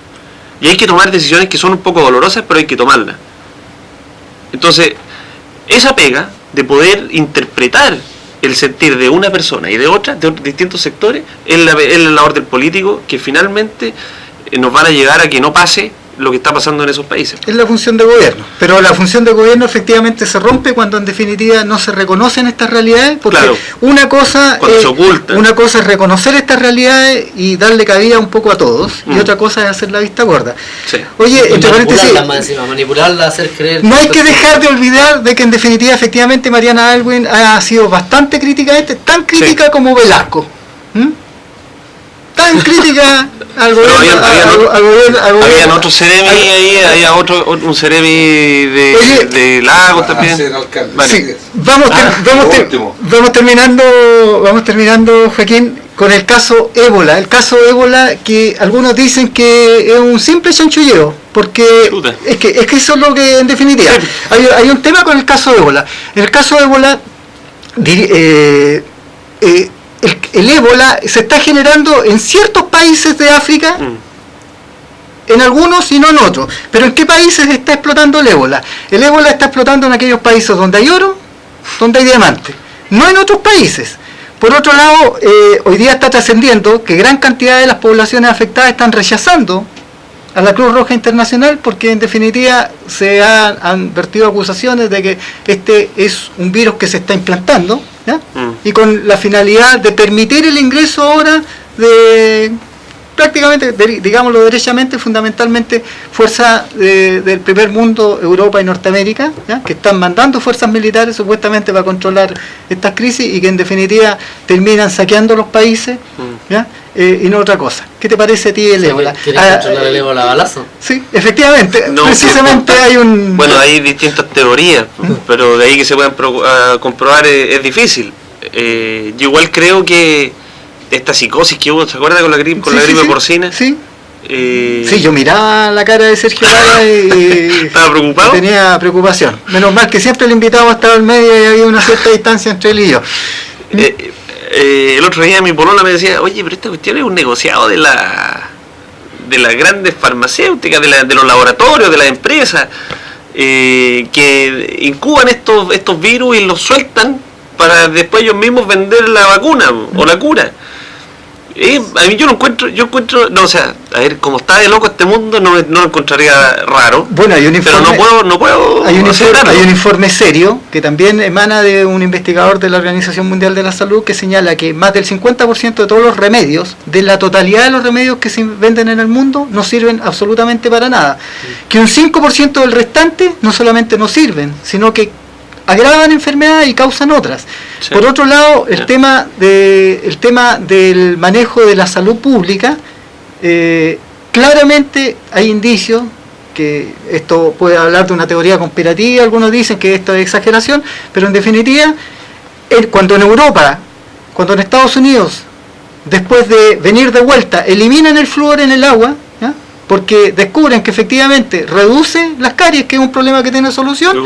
Speaker 2: Y hay que tomar decisiones que son un poco dolorosas, pero hay que tomarlas. Entonces, esa pega de poder interpretar el sentir de una persona y de otra, de distintos sectores, es la labor del político, que finalmente nos van a llegar a que no pase lo que está pasando en esos países.
Speaker 1: Es la función de gobierno, pero la función de gobierno efectivamente se rompe cuando en definitiva no se reconocen estas realidades, porque una cosa es reconocer estas realidades y darle cabida un poco a todos, y otra cosa es hacer la vista gorda.
Speaker 2: Sí.
Speaker 1: Oye, entre paréntesis,
Speaker 3: manipularla, hacer creer.
Speaker 1: No hay que dejar de olvidar de que en definitiva efectivamente Mariana Ahlgren ha sido bastante crítica tan crítica como Velasco. Tan crítica al gobierno.
Speaker 2: Habían otro Ceremi ahí, había un Ceremi de Lagos también.
Speaker 1: Sí, vamos terminando, Joaquín, con el caso Ébola. El caso Ébola, que algunos dicen que es un simple chanchulleo, porque es que eso es lo que en definitiva. Hay un tema con el caso Ébola. En el caso Ébola, el ébola se está generando en ciertos países de África, en algunos y no en otros. Pero ¿en qué países está explotando el ébola? El ébola está explotando en aquellos países donde hay oro, donde hay diamantes, no en otros países. Por otro lado, hoy día está trascendiendo que gran cantidad de las poblaciones afectadas están rechazando a la Cruz Roja Internacional, porque en definitiva se han vertido acusaciones de que este es un virus que se está implantando, ¿ya? Y con la finalidad de permitir el ingreso ahora de prácticamente, digámoslo derechamente, fundamentalmente fuerzas del primer mundo, Europa y Norteamérica, ¿ya? Que están mandando fuerzas militares supuestamente para controlar estas crisis y que en definitiva terminan saqueando los países, ¿ya? Y no otra cosa. ¿Qué te parece a ti el ébola?
Speaker 3: ¿Quieres controlar el ébola a balazo?
Speaker 1: Sí, efectivamente. Precisamente hay un...
Speaker 2: Bueno, hay distintas teorías, pero de ahí que se puedan comprobar es difícil. Yo igual creo que esta psicosis que hubo, ¿se acuerda con la gripe porcina?
Speaker 1: Sí. Sí, yo miraba la cara de Sergio Lara y
Speaker 2: ¿estaba preocupado?
Speaker 1: Tenía preocupación. Menos mal que siempre el invitado estaba al medio y había una cierta distancia entre él y yo.
Speaker 2: El otro día mi polola me decía, oye, pero esta cuestión es un negociado de las grandes farmacéuticas, de los laboratorios, de las empresas, que incuban estos virus y los sueltan para después ellos mismos vender la vacuna o la cura. A mí yo encuentro, no, o sea, a ver, como está de loco este mundo, no lo encontraría raro.
Speaker 1: Bueno, hay un informe,
Speaker 2: pero no puedo
Speaker 1: hay un informe serio que también emana de un investigador de la Organización Mundial de la Salud, que señala que más del 50% de todos los remedios, de la totalidad de los remedios que se venden en el mundo, no sirven absolutamente para nada. Que un 5% del restante no solamente no sirven, sino que agravan enfermedades y causan otras. Sí. Por otro lado, el tema del manejo de la salud pública, claramente hay indicios que esto puede hablar de una teoría conspirativa, algunos dicen que esto es exageración, pero en definitiva, cuando en Europa, cuando en Estados Unidos, después de venir de vuelta, eliminan el flúor en el agua, porque descubren que efectivamente reduce las caries, que es un problema que tiene solución,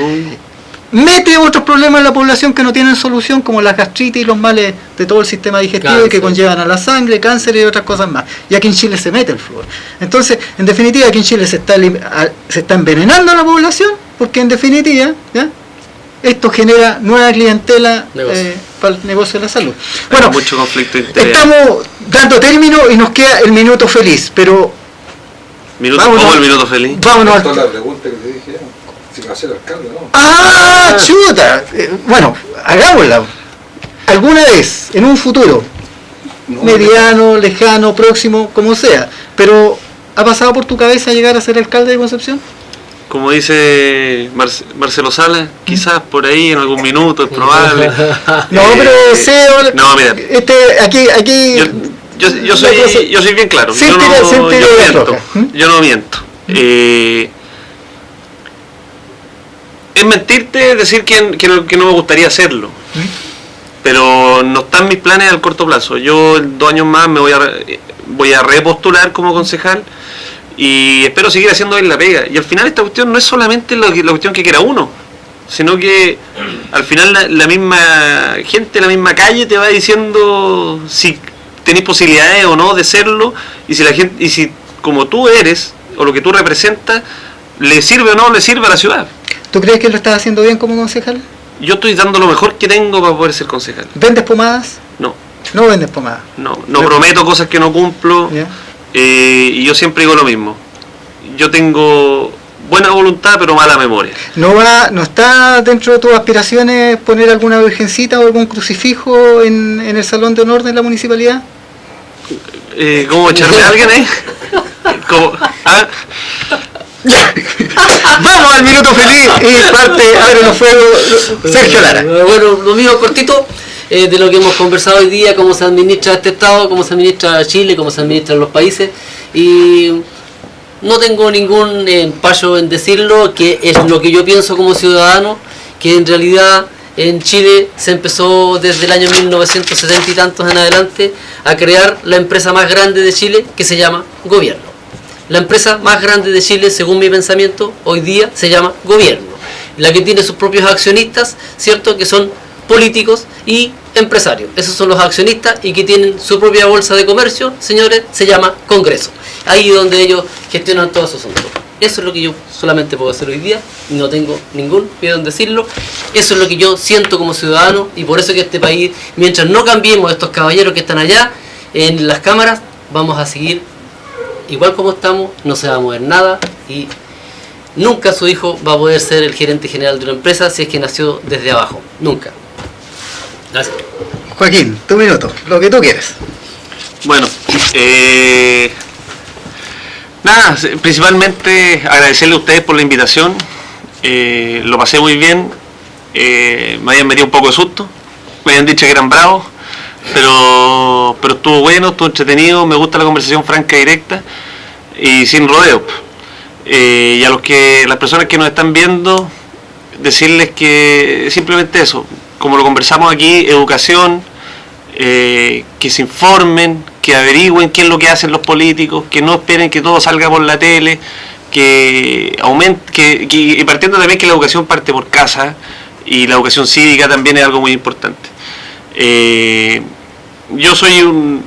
Speaker 1: mete otros problemas en la población que no tienen solución, como la gastritis y los males de todo el sistema digestivo, cáncer, que conllevan a la sangre, cáncer y otras cosas más. Y aquí en Chile se mete el flúor. Entonces, en definitiva, aquí en Chile se está envenenando a la población, porque en definitiva, ¿ya?, esto genera nueva clientela para el negocio de la salud. Bueno,
Speaker 2: mucho conflicto interno.
Speaker 1: Estamos dando término y nos queda el minuto feliz, pero...
Speaker 2: ¿Cómo el minuto feliz?
Speaker 1: Vámonos
Speaker 4: la pregunta que te dije, si va a ser alcalde, ¿no?
Speaker 1: ¡Ah, chuta! Bueno, hagámosla. ¿Alguna vez, en un futuro, mediano, lejano, próximo, como sea, pero ha pasado por tu cabeza llegar a ser alcalde de Concepción?
Speaker 2: Como dice Marcelo Salas, quizás por ahí en algún minuto, es probable.
Speaker 1: No, pero
Speaker 2: no, mira,
Speaker 1: aquí
Speaker 2: yo soy bien claro. Yo no miento. Es mentirte decir que no me gustaría hacerlo. Pero no están mis planes al corto plazo. Yo en 2 años más me voy a repostular como concejal. Y espero seguir haciendo bien la pega. Y al final esta cuestión no es solamente la cuestión que quiera uno, sino que al final la misma gente, la misma calle te va diciendo si tenés posibilidades o no de serlo, y si la gente, y si como tú eres o lo que tú representas le sirve o no le sirve a la ciudad.
Speaker 1: ¿Tú crees que lo estás haciendo bien como concejal?
Speaker 2: Yo estoy dando lo mejor que tengo para poder ser concejal.
Speaker 1: ¿Vendes pomadas?
Speaker 2: No.
Speaker 1: No vendes pomadas.
Speaker 2: No prometo cosas que no cumplo.
Speaker 1: Yeah.
Speaker 2: Y yo siempre digo lo mismo. Yo tengo buena voluntad pero mala memoria.
Speaker 1: ¿No está dentro de tus aspiraciones poner alguna virgencita o algún crucifijo en el salón de honor de la municipalidad?
Speaker 2: ¿Cómo echarme a alguien ahí? ¿Ah?
Speaker 1: Vamos al minuto feliz y parte Abre los Fuegos, Sergio Lara.
Speaker 3: Bueno, lo mío cortito. De lo que hemos conversado hoy día, cómo se administra este Estado, cómo se administra Chile, cómo se administran los países, y no tengo ningún empacho en decirlo, que es lo que yo pienso como ciudadano, que en realidad en Chile se empezó desde el año 1970 y tantos en adelante a crear la empresa más grande de Chile, que se llama gobierno. La empresa más grande de Chile, según mi pensamiento, hoy día se llama gobierno, la que tiene sus propios accionistas, ¿cierto?, que son políticos y empresarios. Esos son los accionistas y que tienen su propia bolsa de comercio, señores, se llama Congreso. Ahí donde ellos gestionan todos esos asuntos. Eso es lo que yo solamente puedo hacer hoy día, y no tengo ningún miedo en decirlo. Eso es lo que yo siento como ciudadano, y por eso que este país, mientras no cambiemos estos caballeros que están allá en las cámaras, vamos a seguir igual como estamos, no se va a mover nada, y nunca su hijo va a poder ser el gerente general de una empresa si es que nació desde abajo. Nunca. Gracias.
Speaker 1: Joaquín, tu minuto, lo que tú quieras.
Speaker 2: Bueno, nada, principalmente agradecerle a ustedes por la invitación. Lo pasé muy bien. Me habían metido un poco de susto, me habían dicho que eran bravos, pero estuvo bueno, estuvo entretenido. Me gusta la conversación franca y directa y sin rodeos. Y a las personas que nos están viendo, decirles que simplemente eso, como lo conversamos aquí, educación, que se informen, que averigüen qué es lo que hacen los políticos, que no esperen que todo salga por la tele, que aumente, y partiendo también que la educación parte por casa, y la educación cívica también es algo muy importante. Yo soy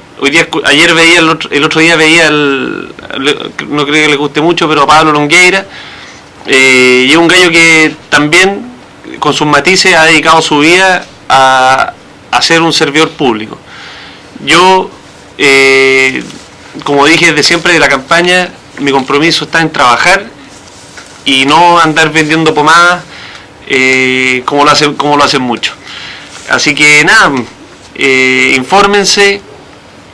Speaker 2: ayer veía, el otro día veía, no creo que le guste mucho, pero a Pablo Longueira, y es un gallo que también, con sus matices, ha dedicado su vida a ser un servidor público. Yo, como dije desde siempre de la campaña, mi compromiso está en trabajar y no andar vendiendo pomadas como lo hacen muchos. Así que nada, infórmense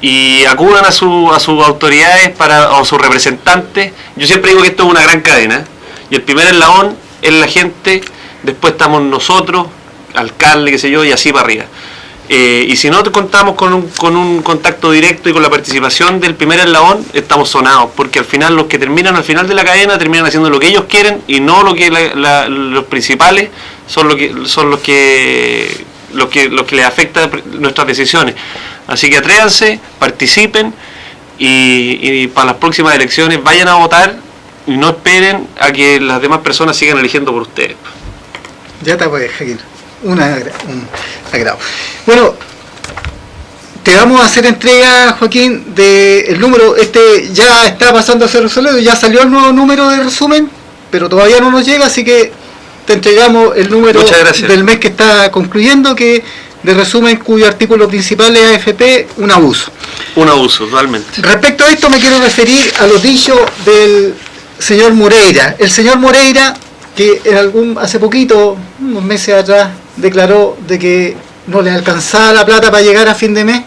Speaker 2: y acudan a sus autoridades o a sus representantes. Yo siempre digo que esto es una gran cadena, y el primer eslabón es la gente, después estamos nosotros, alcalde, qué sé yo, y así para arriba. Y si no contamos con un contacto directo y con la participación del primer eslabón, estamos sonados, porque al final los que terminan al final de la cadena terminan haciendo lo que ellos quieren y no lo que los principales son los que les afecta nuestras decisiones. Así que atrévanse, participen y para las próximas elecciones vayan a votar y no esperen a que las demás personas sigan eligiendo por ustedes.
Speaker 1: Ya te puedes, Jaquín. Un agrado. Bueno, te vamos a hacer entrega, Joaquín, del número. Ya está pasando a ser resuelto, ya salió el nuevo número de resumen, pero todavía no nos llega, así que te entregamos el número del mes que está concluyendo, que de resumen cuyo artículo principal es AFP, un abuso.
Speaker 2: Un abuso, totalmente.
Speaker 1: Respecto a esto me quiero referir a los dichos del señor Moreira. El señor Moreira, que hace poquito, unos meses atrás, declaró de que no le alcanzaba la plata para llegar a fin de mes,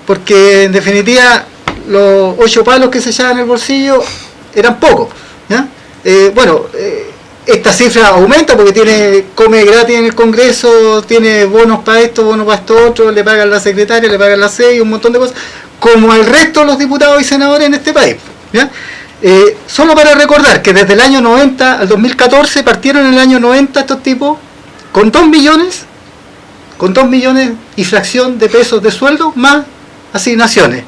Speaker 1: porque en definitiva los 8 palos que se echaban en el bolsillo eran pocos, ¿ya? Esta cifra aumenta porque come gratis en el Congreso, tiene bonos para esto, bonos para esto otro, le pagan la secretaria, le pagan la SEI, un montón de cosas, como al resto de los diputados y senadores en este país, ¿ya? Solo para recordar que desde el año 90 al 2014 partieron en el año 90 estos tipos con 2 millones y fracción de pesos de sueldo más asignaciones.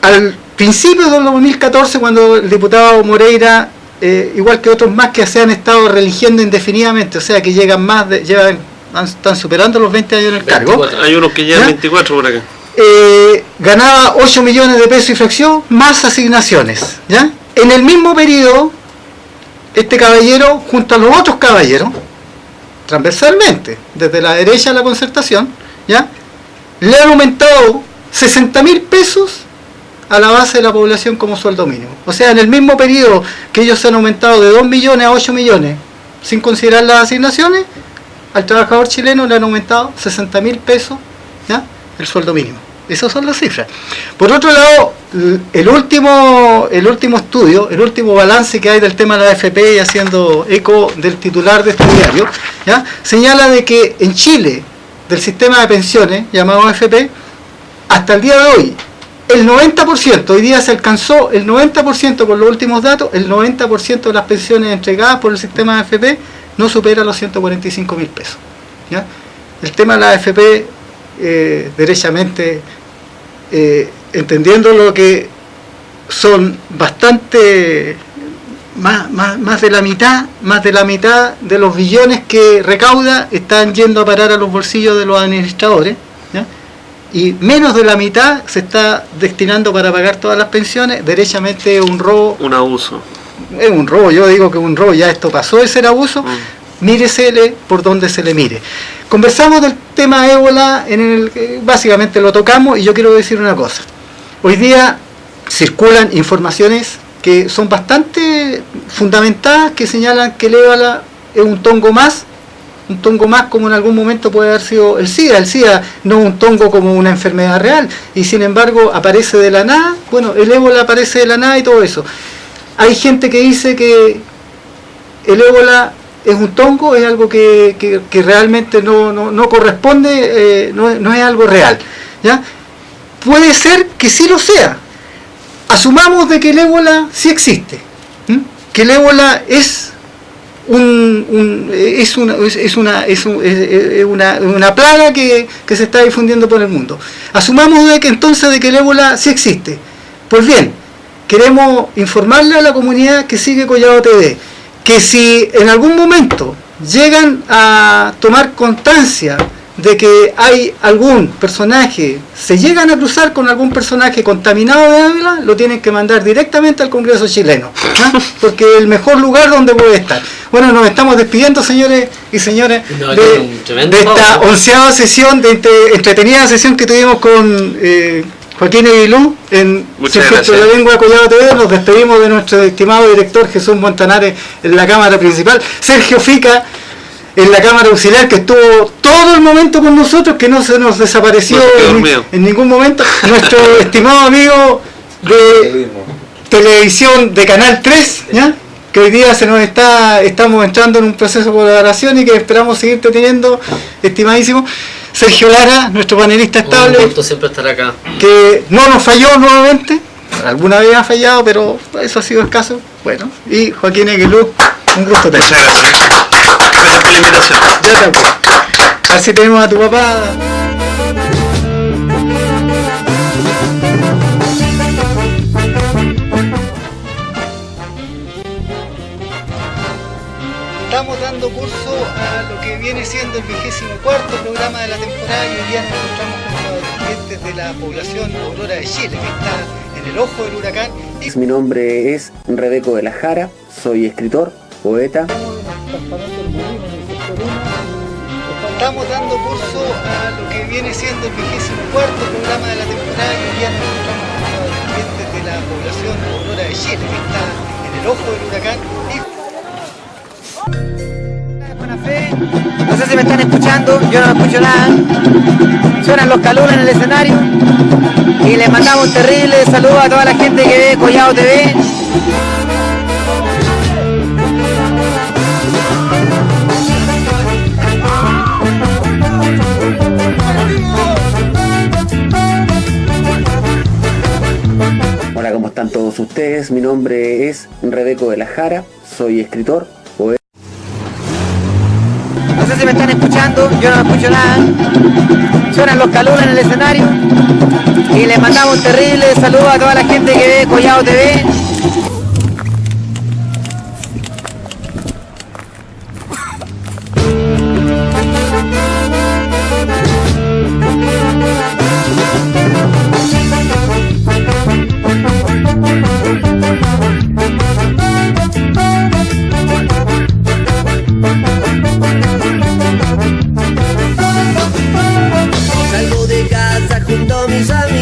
Speaker 1: Al principio del 2014, cuando el diputado Moreira, igual que otros más que se han estado reeligiendo indefinidamente, o sea que están superando los 20 años en el cargo.
Speaker 3: 24.
Speaker 2: Hay unos que llevan 24 por acá.
Speaker 1: Ganaba 8 millones de pesos y fracción más asignaciones, ¿ya? En el mismo periodo, este caballero, junto a los otros caballeros, transversalmente, desde la derecha a la concertación, ¿ya?, le han aumentado 60.000 pesos a la base de la población como sueldo mínimo. O sea, en el mismo periodo que ellos se han aumentado de 2 millones a 8 millones, sin considerar las asignaciones, al trabajador chileno le han aumentado 60.000 pesos, ¿ya?, el sueldo mínimo. Esas son las cifras. Por otro lado, el último estudio, el último balance que hay del tema de la AFP, y haciendo eco del titular de este diario, ¿ya?, señala de que en Chile, del sistema de pensiones, llamado AFP, hasta el día de hoy, el 90%, hoy día se alcanzó el 90% con los últimos datos, el 90% de las pensiones entregadas por el sistema de AFP no supera los 145.000 pesos, ¿ya? El tema de la AFP, derechamente, entendiendo lo que son bastante más de la mitad de los billones que recauda están yendo a parar a los bolsillos de los administradores, ¿ya?, y menos de la mitad se está destinando para pagar todas las pensiones. Derechamente es un robo,
Speaker 2: un abuso.
Speaker 1: Es un robo, yo digo que es un robo, ya esto pasó de ser abuso. Míresele por donde se le mire. Conversamos del tema ébola, básicamente lo tocamos, y yo quiero decir una cosa. Hoy día circulan informaciones que son bastante fundamentadas, que señalan que el ébola es un tongo más como en algún momento puede haber sido el SIDA. El SIDA no es un tongo como una enfermedad real, y sin embargo aparece de la nada. Bueno, el ébola aparece de la nada y todo eso. Hay gente que dice que el ébola es un tongo, es algo que realmente no corresponde, no es algo real, ¿ya? Puede ser que sí lo sea. Asumamos de que el ébola sí existe, que el ébola es una plaga que se está difundiendo por el mundo. Asumamos de que entonces de que el ébola sí existe. Pues bien, queremos informarle a la comunidad que sigue Collado TV que si en algún momento llegan a tomar constancia de que hay algún personaje, se llegan a cruzar con algún personaje contaminado de ébola, lo tienen que mandar directamente al Congreso chileno, ¿no?, porque es el mejor lugar donde puede estar. Bueno, nos estamos despidiendo, señores y señores, de esta 11ª sesión, entretenida sesión que tuvimos con Joaquín Aguilú en Circuito de la Lengua Collado TV. Nos despedimos de nuestro estimado director Jesús Montanares en la cámara principal, Sergio Fica en la cámara auxiliar, que estuvo todo el momento con nosotros, que no se nos desapareció en ningún momento, nuestro estimado amigo de televisión de Canal 3, ¿ya?, que hoy día estamos entrando en un proceso de colaboración y que esperamos seguir teniendo, estimadísimo Sergio Lara, nuestro panelista estable,
Speaker 3: un gusto siempre estar acá,
Speaker 1: que no nos falló nuevamente, alguna vez ha fallado, pero eso ha sido escaso. Bueno, y Joaquín Aguilú, un gusto tener.
Speaker 2: Muchas gracias. Gracias por la invitación.
Speaker 1: Ya también. Así tenemos a tu papá. Estamos dando curso a lo que viene siendo el 24º programa de la temporada y hoy día nos encontramos con los dirigentes de la población Aurora de Chile, que está en el ojo del huracán.
Speaker 5: Mi nombre es Rebeco de la Jara, soy escritor, poeta.
Speaker 1: Estamos dando curso a lo que viene siendo el 24º programa de la temporada y hoy día nos encontramos con los dirigentes de la población Aurora de Chile, que está en el ojo del huracán.
Speaker 6: Buena fe. No sé si me están escuchando, yo no escucho nada. Suenan los calulas en el escenario y les mandamos un terrible saludo a toda la gente que ve Collado TV.
Speaker 5: Hola, ¿cómo están todos ustedes? Mi nombre es Rebeco de la Jara, soy escritor, poeta.
Speaker 6: No sé si me están escuchando, yo no escucho nada. Suenan los calulas en el escenario y les mandamos un terrible saludo a toda la gente que ve Collado TV.
Speaker 7: Salgo de casa junto a mis amigos.